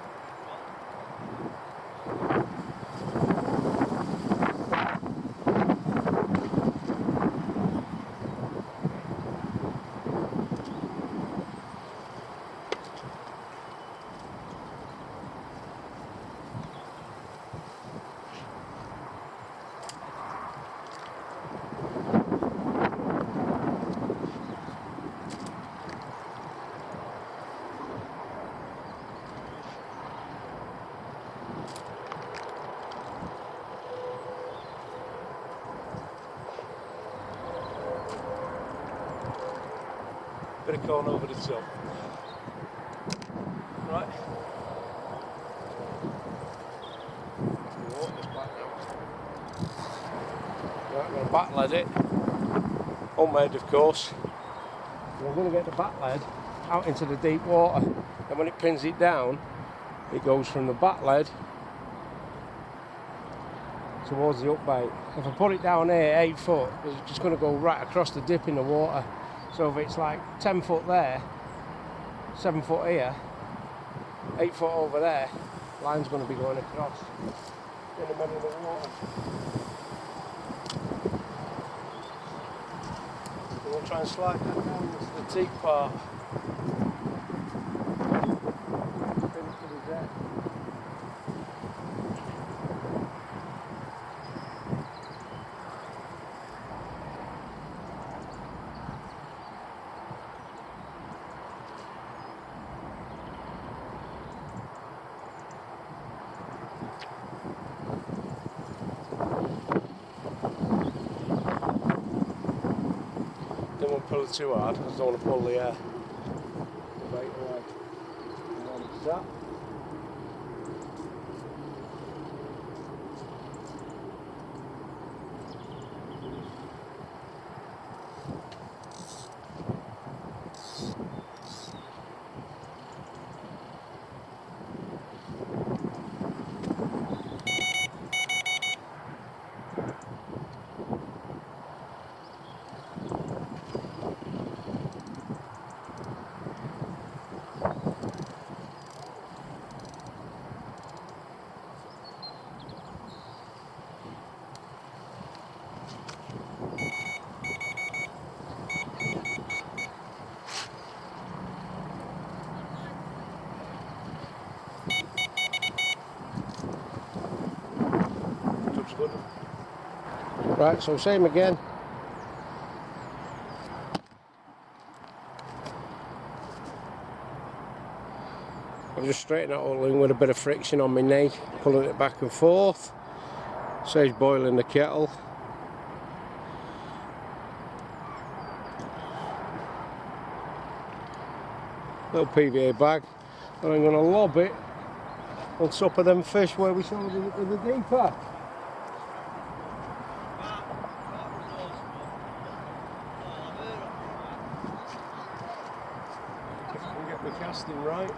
Bit of corn over the top. Right. Water's back now. Right, I'm going to back lead it. Homemade, of course. And I'm going to get the back lead out into the deep water. And when it pins it down, it goes from the back lead towards the up bait. If I put it down here 8 foot, it's just going to go right across the dip in the water. So if it's like 10 foot there, 7 foot here, 8 foot over there, line's going to be going across in the middle of the water. So we'll try and slide that down into the teak part. Pin it to the deck. Don't want to pull it too hard, I just don't want to pull the bait away. And then it's that. Right, so same again. I'll just straighten that all in with a bit of friction on my knee, pulling it back and forth. Saves boiling the kettle. Little PVA bag, and I'm going to lob it on top of them fish where we saw the deeper. If I can get my casting right.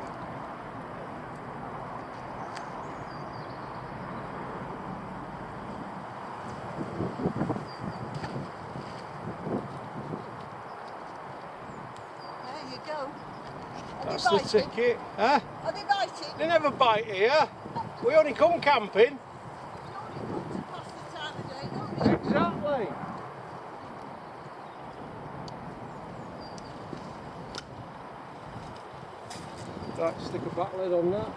There you go. That's the ticket. Huh? Are they biting? They never bite here. We only come camping. You only come to pass the time of day, don't you? Exactly. Right, stick a back lid on that.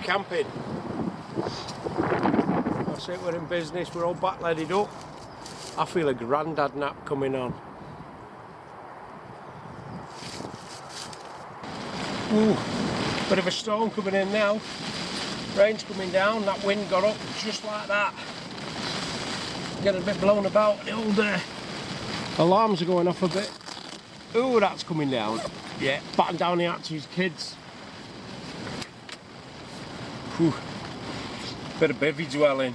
Camping. That's it, we're in business, we're all back-leaded up. I feel a grandad nap coming on. Ooh, bit of a storm coming in now. Rain's coming down, that wind got up just like that. Getting a bit blown about, the old alarms are going off a bit. Ooh, that's coming down. Yeah, batten down the hatch to his kids. Whew. Bit of bivvy dwelling.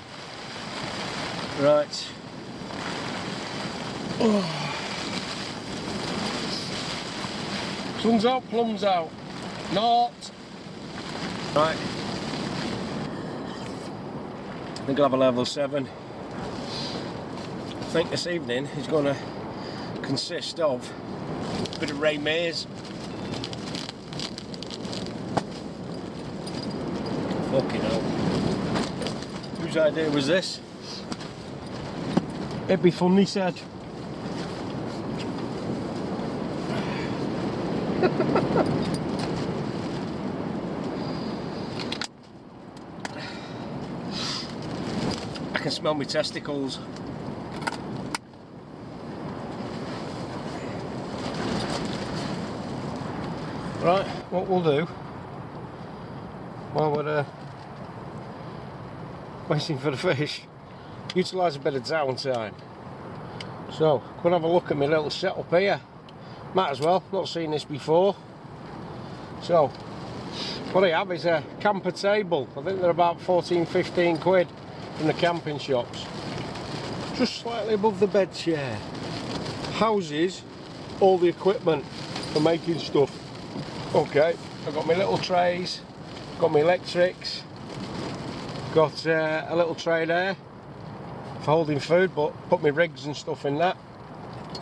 Right. Oh. Sun's out, plums out. Not. Right. I think I'll have a level 7. I think this evening is going to consist of a bit of Ray Mays. Fucking hell. Whose idea was this? It'd be fun, he said. I can smell my testicles. Right, what we'll do while we're waiting for the fish, utilise a bit of downtime. So, come and have a look at my little setup here. Might as well, not seen this before. So, what I have is a camper table. I think they're about 14-15 quid from the camping shops. Just slightly above the bed chair. Houses all the equipment for making stuff. Okay, I've got my little trays, got my electrics, got a little tray there for holding food, but put my rigs and stuff in that.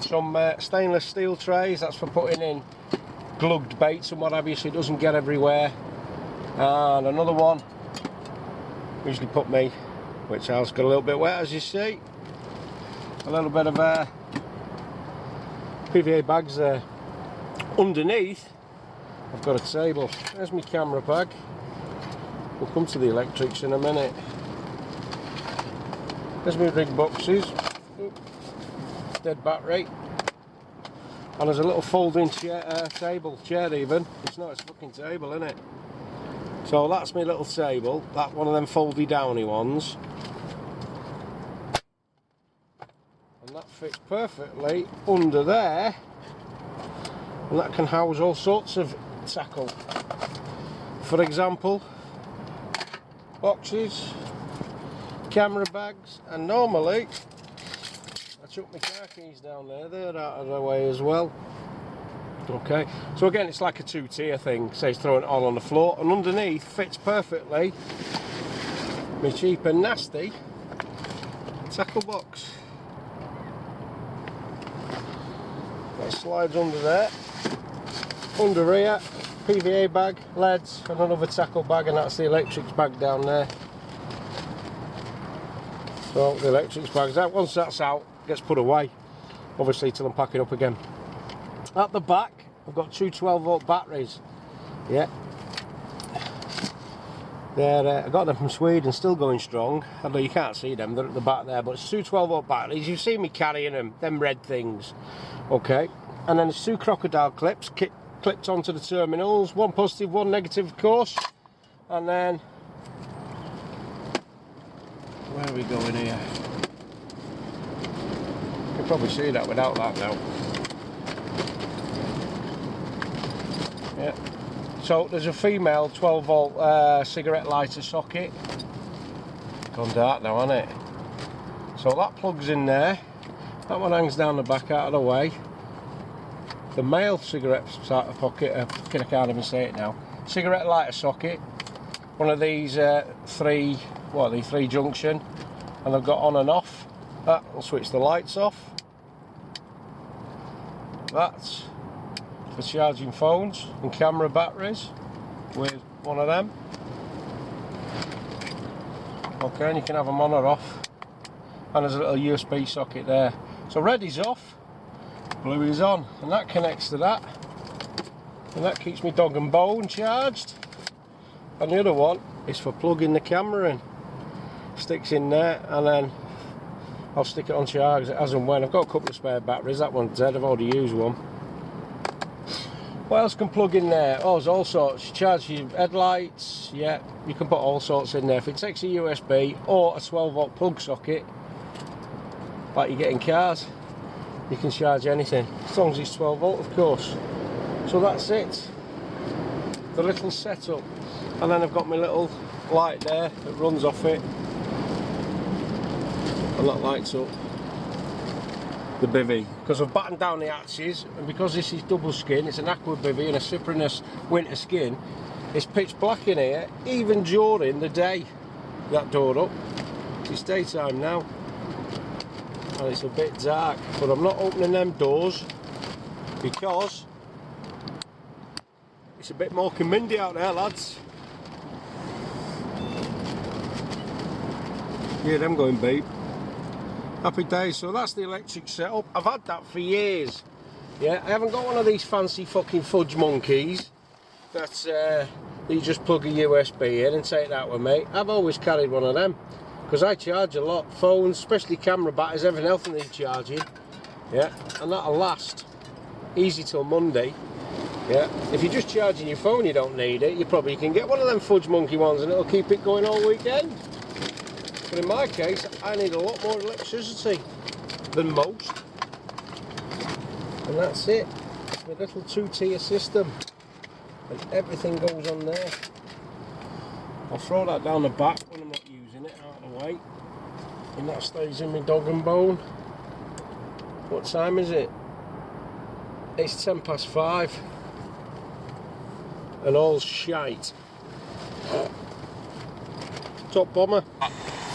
Some stainless steel trays, that's for putting in glugged baits and what have you, so it doesn't get everywhere. And another one, usually put me, which has got a little bit wet as you see. A little bit of PVA bags there. Underneath, I've got a table. There's my camera bag. We'll come to the electrics in a minute. There's my rig boxes. Dead battery. And there's a little folding chair even. It's not, it's a fucking table, isn't it? So that's my little table. That's one of them foldy downy ones. And that fits perfectly under there. And that can house all sorts of tackle. For example, boxes, camera bags, and normally I chuck my car keys down there, they're out of the way as well. Okay, so again it's like a two-tier thing, so it's throwing it all on the floor, and underneath fits perfectly my cheap and nasty tackle box. That slides under there. Under here, PVA bag, leads, and another tackle bag, and that's the electrics bag down there. So the electrics bag's out. Once that's out, it gets put away, obviously, till I'm packing up again. At the back, I've got two 12-volt batteries. Yeah, I got them from Sweden, still going strong. Although you can't see them, they're at the back there. But it's two 12-volt batteries. You've seen me carrying them red things. Okay, and then there's two crocodile clips clipped onto the terminals, one positive, one negative, of course. And then, where are we going here? You can probably see that without that now. Yeah. So there's a female 12-volt cigarette lighter socket. Gone dark now, hasn't it? So that plugs in there. That one hangs down the back out of the way. The male cigarette pocket, I can't even say it now. Cigarette lighter socket. One of these three junction, and I've got on and off. That will switch the lights off. That's for charging phones and camera batteries with one of them. Okay, and you can have them on or off. And there's a little USB socket there. So red is off, blue is on, and that connects to that. And that keeps me dog and bone charged. And the other one is for plugging the camera in. sticks in there, and then I'll stick it on charge as and when. I've got a couple of spare batteries. That one's dead, I've already used one. What else can plug in there? Oh, there's all sorts. Charge your headlights, yeah, you can put all sorts in there. If it takes a USB or a 12-volt plug socket, like you get in cars, you can charge anything, as long as it's 12 volt, of course. So that's it, the little setup. And then I've got my little light there that runs off it, and that lights up the bivvy, because I've battened down the hatches, and because this is double skin, it's an aqua bivvy and a cyprinus winter skin, it's pitch black in here even during the day. That door up, it's daytime now and it's a bit dark, but I'm not opening them doors because it's a bit more windy out there, lads. Yeah, them going beep. Happy days. So that's the electric setup. I've had that for years. Yeah, I haven't got one of these fancy fucking fudge monkeys that you just plug a USB in and take that with me. I've always carried one of them because I charge a lot. Phones, especially camera batteries, everything else needs charging. Yeah, and that'll last easy till Monday. Yeah, if you're just charging your phone, you don't need it. You probably can get one of them fudge monkey ones and it'll keep it going all weekend. But in my case, I need a lot more electricity than most. And that's it. It's my little two-tier system. And everything goes on there. I'll throw that down the back when I'm not using it, out of the way. And that stays in my dog and bone. What time is it? It's 5:10. And all's shite. Top bomber.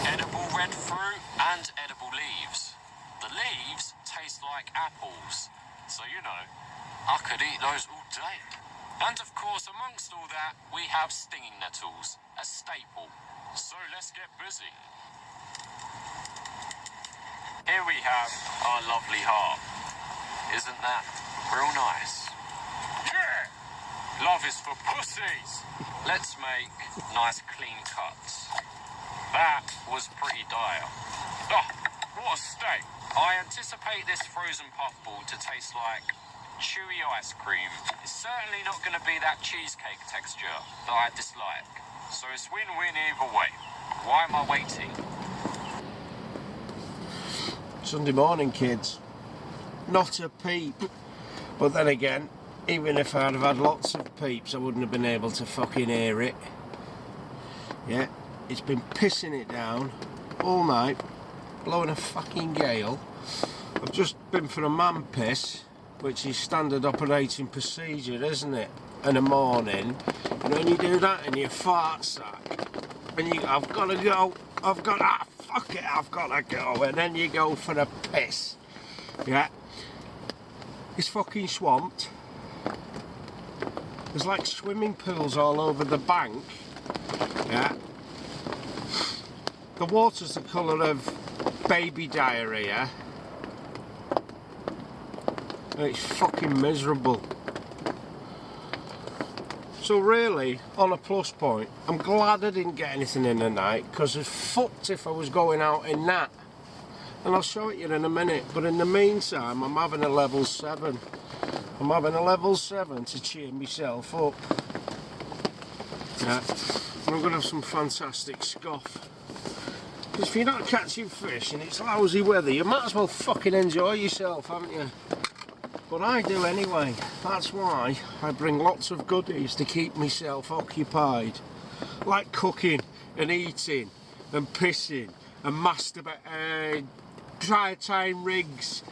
Edible red fruit and edible leaves. The leaves taste like apples, so you know, I could eat those all day. And of course, amongst all that, we have stinging nettles, a staple. So let's get busy. Here we have our lovely harp. Isn't that real nice? Yeah! Love is for pussies. Let's make nice clean cuts. That was pretty dire. Oh, what a steak. I anticipate this frozen puffball to taste like chewy ice cream. It's certainly not going to be that cheesecake texture that I dislike. So it's win-win either way. Why am I waiting? Sunday morning, kids. Not a peep. But then again, even if I'd have had lots of peeps, I wouldn't have been able to fucking hear it. Yeah, it's been pissing it down all night, blowing a fucking gale. I've just been for a man piss, which is standard operating procedure, isn't it? In the morning, and when you do that in your fart sack, and you, I've got to go, I've got to, fuck it, I've got to go, and then you go for a piss. Yeah, it's fucking swamped. There's like swimming pools all over the bank. Yeah, the water's the colour of baby diarrhea. It's fucking miserable. So really, on a plus point, I'm glad I didn't get anything in the night, because it's fucked if I was going out in that. And I'll show it you in a minute, but in the meantime, I'm having a level 7. I'm having a level 7 to cheer myself up. Yeah. And I'm going to have some fantastic Scoff. Because if you're not catching fish and it's lousy weather, you might as well fucking enjoy yourself, haven't you? But I do anyway. That's why I bring lots of goodies to keep myself occupied. Like cooking and eating and pissing and masturbate, dry time rigs,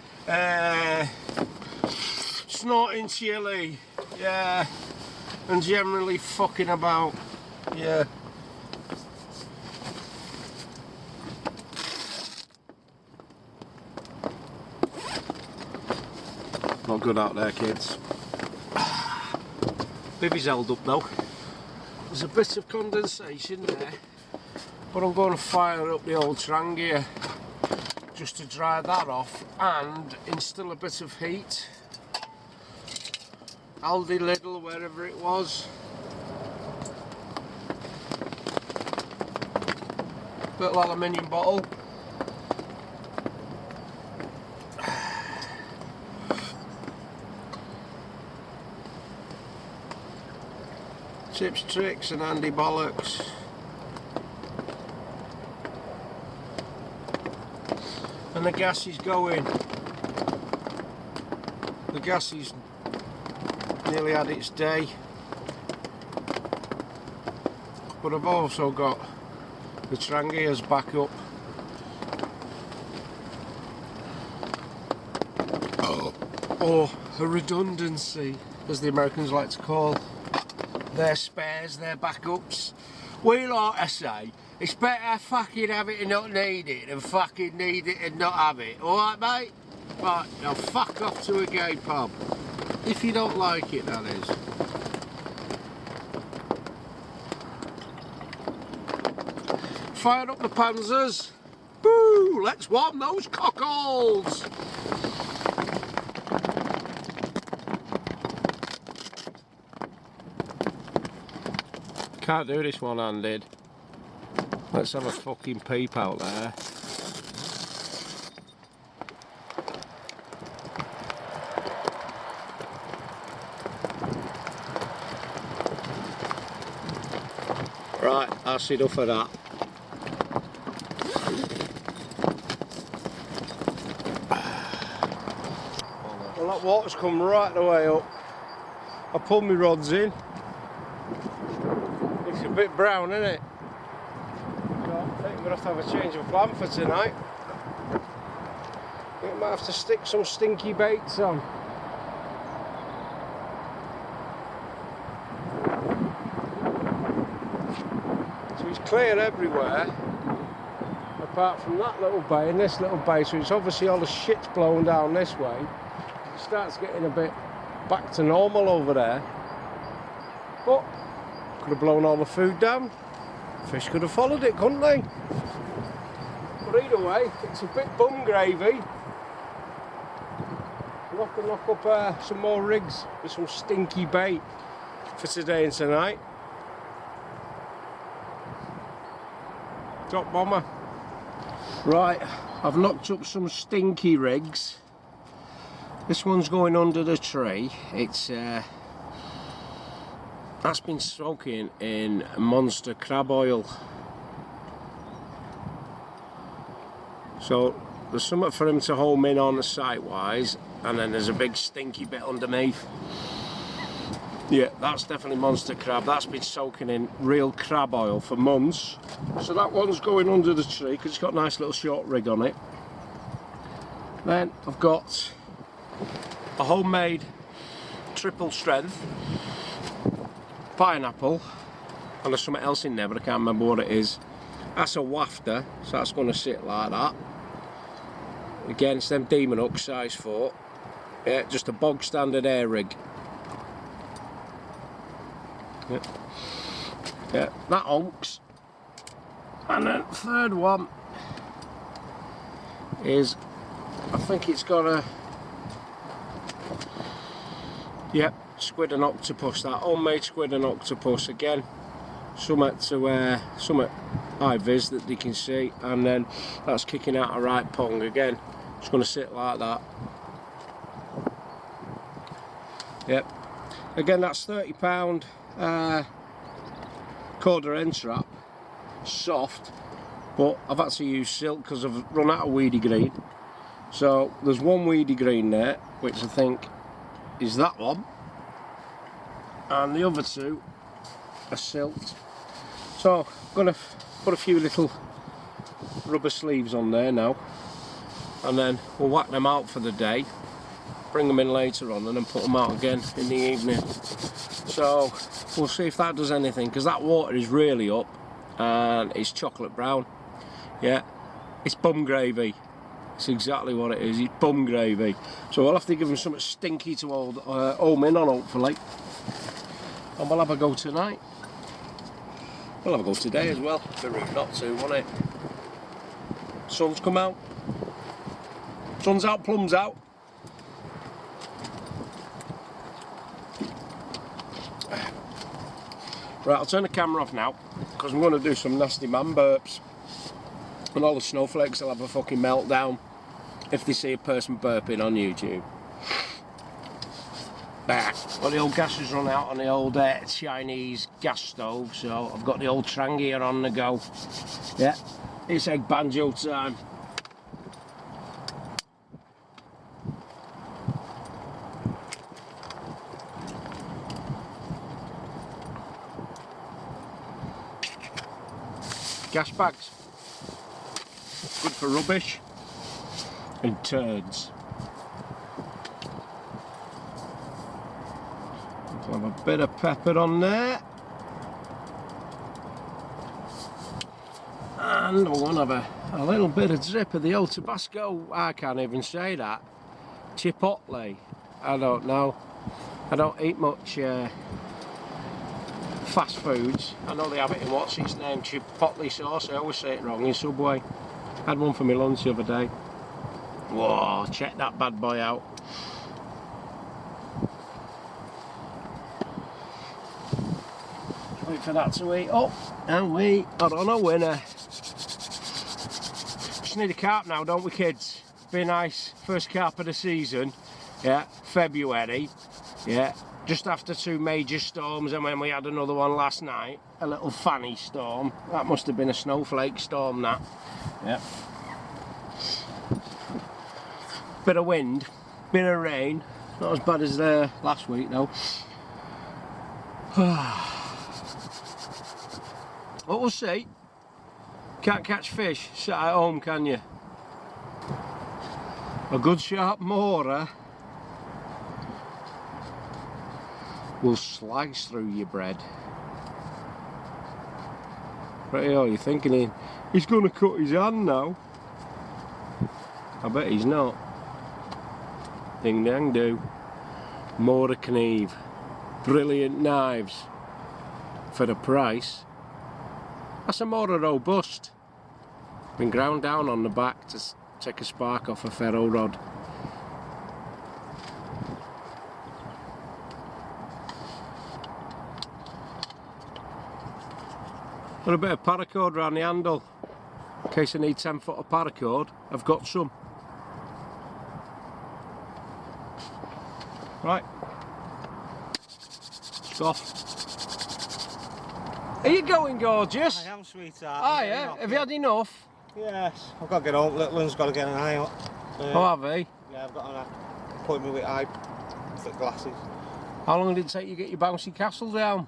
snorting chili, yeah, and generally fucking about, yeah. Not good out there, kids. Bivvy's held up though. There's a bit of condensation there, but I'm going to fire up the old Trangia just to dry that off and instill a bit of heat. Aldi, Lidl, wherever it was. little aluminium bottle. Tips, tricks and handy bollocks. And the gas is going. The gas is nearly had its day. But I've also got the Trangiers back up. Or a redundancy, as the Americans like to call their spares, their backups. We like to say, it's better fucking have it and not need it than fucking need it and not have it. Alright, mate? Right, now fuck off to a gay pub. If you don't like it, that is. Fire up the panzers. Woo! Let's warm those cockles. Can't do this one-handed. Let's have a fucking peep out there. Right, that's enough of that. Well, that water's come right the way up. I pulled my rods in. It's a bit brown, isn't it? So I think we're going to have to have a change of plan for tonight. I think we might have to stick some stinky baits on. So it's clear everywhere, apart from that little bay and this little bay, so it's obviously all the shit's blowing down this way. It starts getting a bit back to normal over there. But could have blown all the food down. Fish could have followed it, couldn't they? But either way, it's a bit bum gravy. We'll have to knock up some more rigs with some stinky bait for today and tonight. Top bomber. Right, I've knocked up some stinky rigs. This one's going under the tree. It's that's been soaking in monster crab oil. So there's something for him to home in on the sight-wise, and then there's a big stinky bit underneath. Yeah, that's definitely monster crab. That's been soaking in real crab oil for months. So that one's going under the tree because it's got a nice little short rig on it. Then I've got a homemade triple strength pineapple, and there's something else in there but I can't remember what it is. That's a wafter, so that's going to sit like that. Again, it's them demon hooks, size 4. Yeah, just a bog standard air rig. Yeah, yeah, that honks. And then third one is, I think it's got a, yep, squid and octopus, that homemade squid and octopus. Again, something to something high-vis that they can see, and then that's kicking out a right pong. Again, it's going to sit like that. Yep, again, that's £30 quarter end trap, soft, but I've had to use silk because I've run out of weedy green. So there's one weedy green there, which I think is that one, and the other two are silked. So I'm going to put a few little rubber sleeves on there now, and then we'll whack them out for the day, bring them in later on, and then put them out again in the evening. So we'll see if that does anything, because that water is really up and it's chocolate brown. Yeah, it's bum gravy. It's exactly what it is. It's bum gravy. So we'll have to give them something stinky to hold home in on, hopefully. And we'll have a go tonight. We'll have a go today as well. Be rude not to, won't it? Sun's come out. Sun's out, plum's out. Right, I'll turn the camera off now because I'm going to do some nasty man burps. And all the snowflakes will have a fucking meltdown if they see a person burping on YouTube. Well, the old gas has run out on the old Chinese gas stove, so I've got the old Trangia on the go. Yeah, it's egg banjo time. Gas bags, good for rubbish and turds. I'll have a bit of pepper on there, and we're going to have a little bit of drip of the old Tabasco. I can't even say that. Chipotle. I don't know. I don't eat much fast foods. I know they have it in what's its name, Chipotle sauce. I always say it wrong in Subway. Had one for my lunch the other day. Whoa, check that bad boy out. Wait for that to heat up, and we are on a winner. Just need a carp now, don't we, kids? Be nice, first carp of the season. Yeah, February. Yeah, just after 2 major storms, and when we had another one last night, a little fanny storm. That must have been a snowflake storm, that. Yeah. Bit of wind, bit of rain. Not as bad as last week though. But we'll see. Can't catch fish sat at home, can you? A good sharp moorer will slice through your bread. Right, are you thinking he's going to cut his hand now? I bet he's not. Ding dang do. Moorer Knieve. Brilliant knives. For the price. That's a Moorer Robust. Been ground down on the back to take a spark off a ferro rod. Got a bit of paracord around the handle. In case I need 10 foot of paracord, I've got some. Right. Scoff. Are you going, gorgeous? I am, sweetheart. Oh yeah, have you had enough? Yes, I've got to get home. Little one's got to get an eye out. Oh, have he? Yeah, I've got an appointment with eye for glasses. How long did it take you to get your bouncy castle down?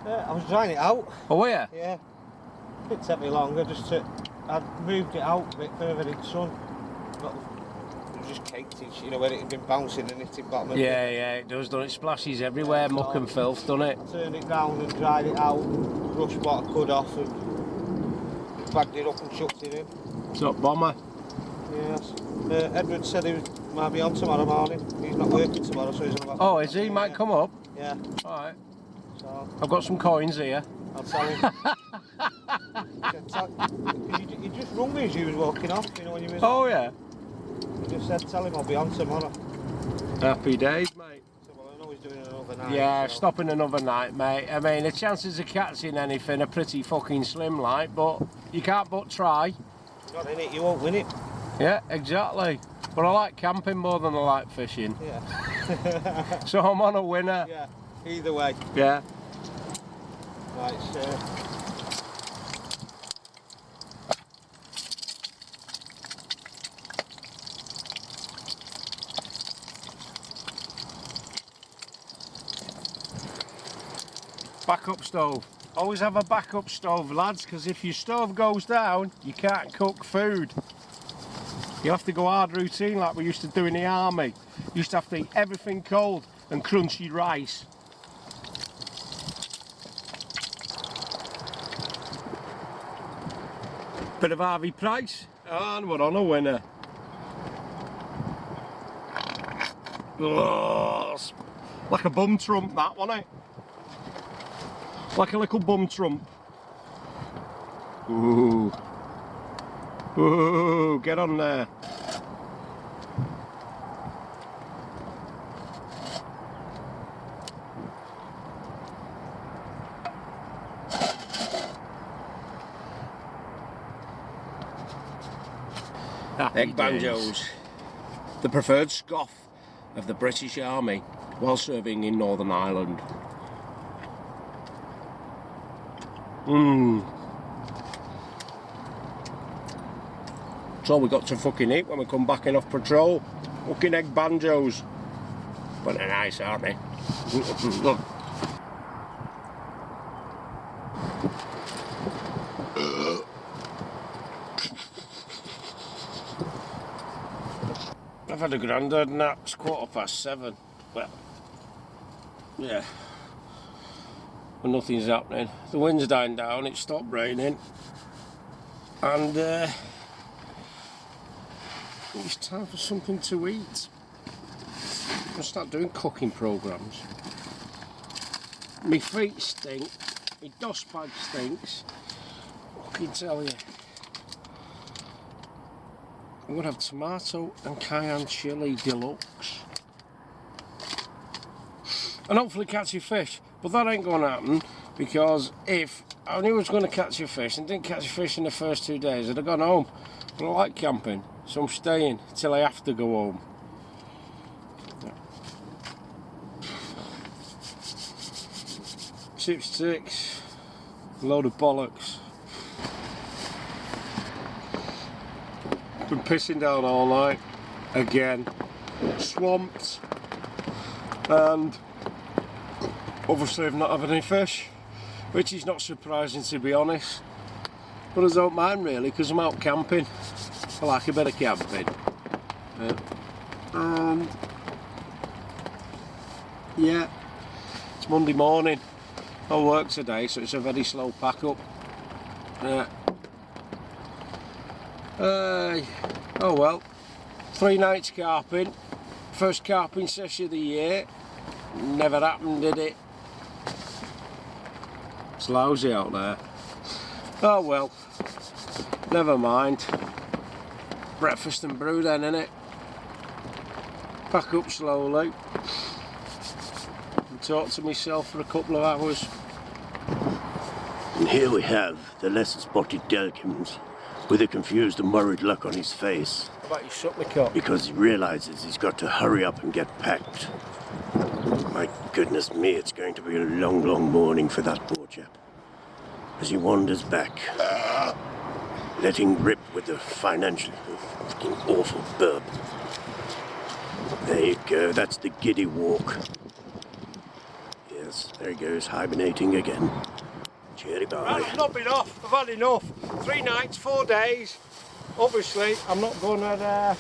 I was trying it out. Oh, were you? Yeah. It took me longer I'd moved it out a bit further in the sun. It was just caked, you know, where it had been bouncing and hitting bottom of it. Yeah, it does, doesn't it? Splashes everywhere, muck and filth, doesn't it? Turned it round and dried it out, brushed what I could off and bagged it up and chucked it in. It's not bomber. Yes. Edward said he might be on tomorrow morning. He's not working tomorrow, so he's on about... Oh, is he? Might come up? Yeah. Alright. So I've got some coins here. I'll tell him. He just rung me as you was walking off, you know, when you was... Oh, yeah? He just said, tell him I'll be on tomorrow. Happy days, mate. So, well, I know he's doing another night. Yeah, so. stopping another night, mate. I mean, the chances of catching anything are pretty fucking slim, like, but you can't but try. You're not in it, you won't win it. Yeah, exactly. But I like camping more than I like fishing. Yeah. So I'm on a winner. Yeah, either way. Yeah. Right, so... Backup stove. Always have a backup stove, lads, because if your stove goes down, you can't cook food. You have to go hard routine like we used to do in the army. You used to have to eat everything cold and crunchy rice. Bit of Harvey Price, and we're on a winner. Oh, it's like a bum trump, that, wasn't it? Like a little bum trump. Ooh. Ooh, get on there. Egg banjos. The preferred scoff of the British Army while serving in Northern Ireland. That's all we got to fucking eat when we come back in off patrol. Fucking egg banjos. But they're nice, aren't they? Look. I've had a grandad and that's 7:15. Well, yeah. But nothing's happening. The wind's dying down, it stopped raining. And it's time for something to eat. I'm gonna start doing cooking programmes. My feet stink, my dust bag stinks. What can I tell you? I'm gonna have tomato and cayenne chilli deluxe. And hopefully catch a fish. But that ain't gonna happen because if I knew I was gonna catch a fish and didn't catch a fish in the first 2 days, I'd have gone home. But I like camping, so I'm staying till I have to go home. Chipsticks, load of bollocks. Been pissing down all night, again, swamped, and obviously I've not had any fish, which is not surprising to be honest, but I don't mind really because I'm out camping. I like a bit of camping. Yeah, it's Monday morning. I work today, so it's a very slow pack up. Oh well, 3 nights carping, first carping session of the year, never happened did it? It's lousy out there. Oh well, never mind. Breakfast and brew then, innit? Pack up slowly and talk to myself for a couple of hours. And here we have the lesser spotted Delkins with a confused and worried look on his face. How about you shut me cup? Because he realizes he's got to hurry up and get packed. My goodness me, it's going to be a long, long morning for that poor chap. As he wanders back, letting rip with the financial fucking awful burp. There you go, that's the giddy walk. Yes, there he goes, hibernating again. Cheery bye. I've not been off, I've had enough. 3 nights, 4 days. Obviously, I'm not going to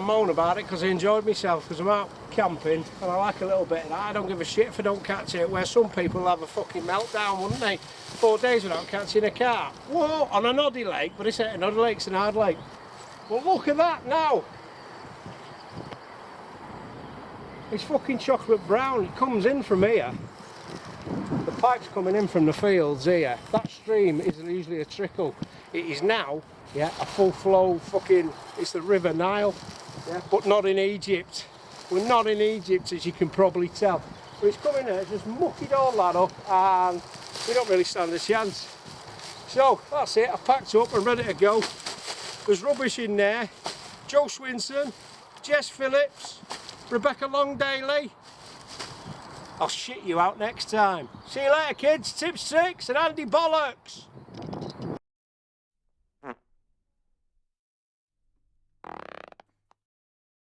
moan about it because I enjoyed myself because I'm out camping and I like a little bit of that. I don't give a shit if I don't catch it, where some people have a fucking meltdown, wouldn't they? 4 days without catching a carp. Whoa, on a noddy lake, but it's an noddy lake's an hard lake. Well, look at that now. It's fucking chocolate brown. It comes in from here. The pipe's coming in from the fields here. That stream is usually a trickle. It is now, yeah, a full flow fucking, it's the River Nile, yeah, but not in Egypt. We're not in Egypt, as you can probably tell. But it's coming here, it's just muckied all that up, and we don't really stand a chance. So, that's it, I've packed up and ready to go. There's rubbish in there. Joe Swinson, Jess Phillips, Rebecca Longdaly. I'll shit you out next time. See you later, kids. Tip 6 and Andy Bollocks.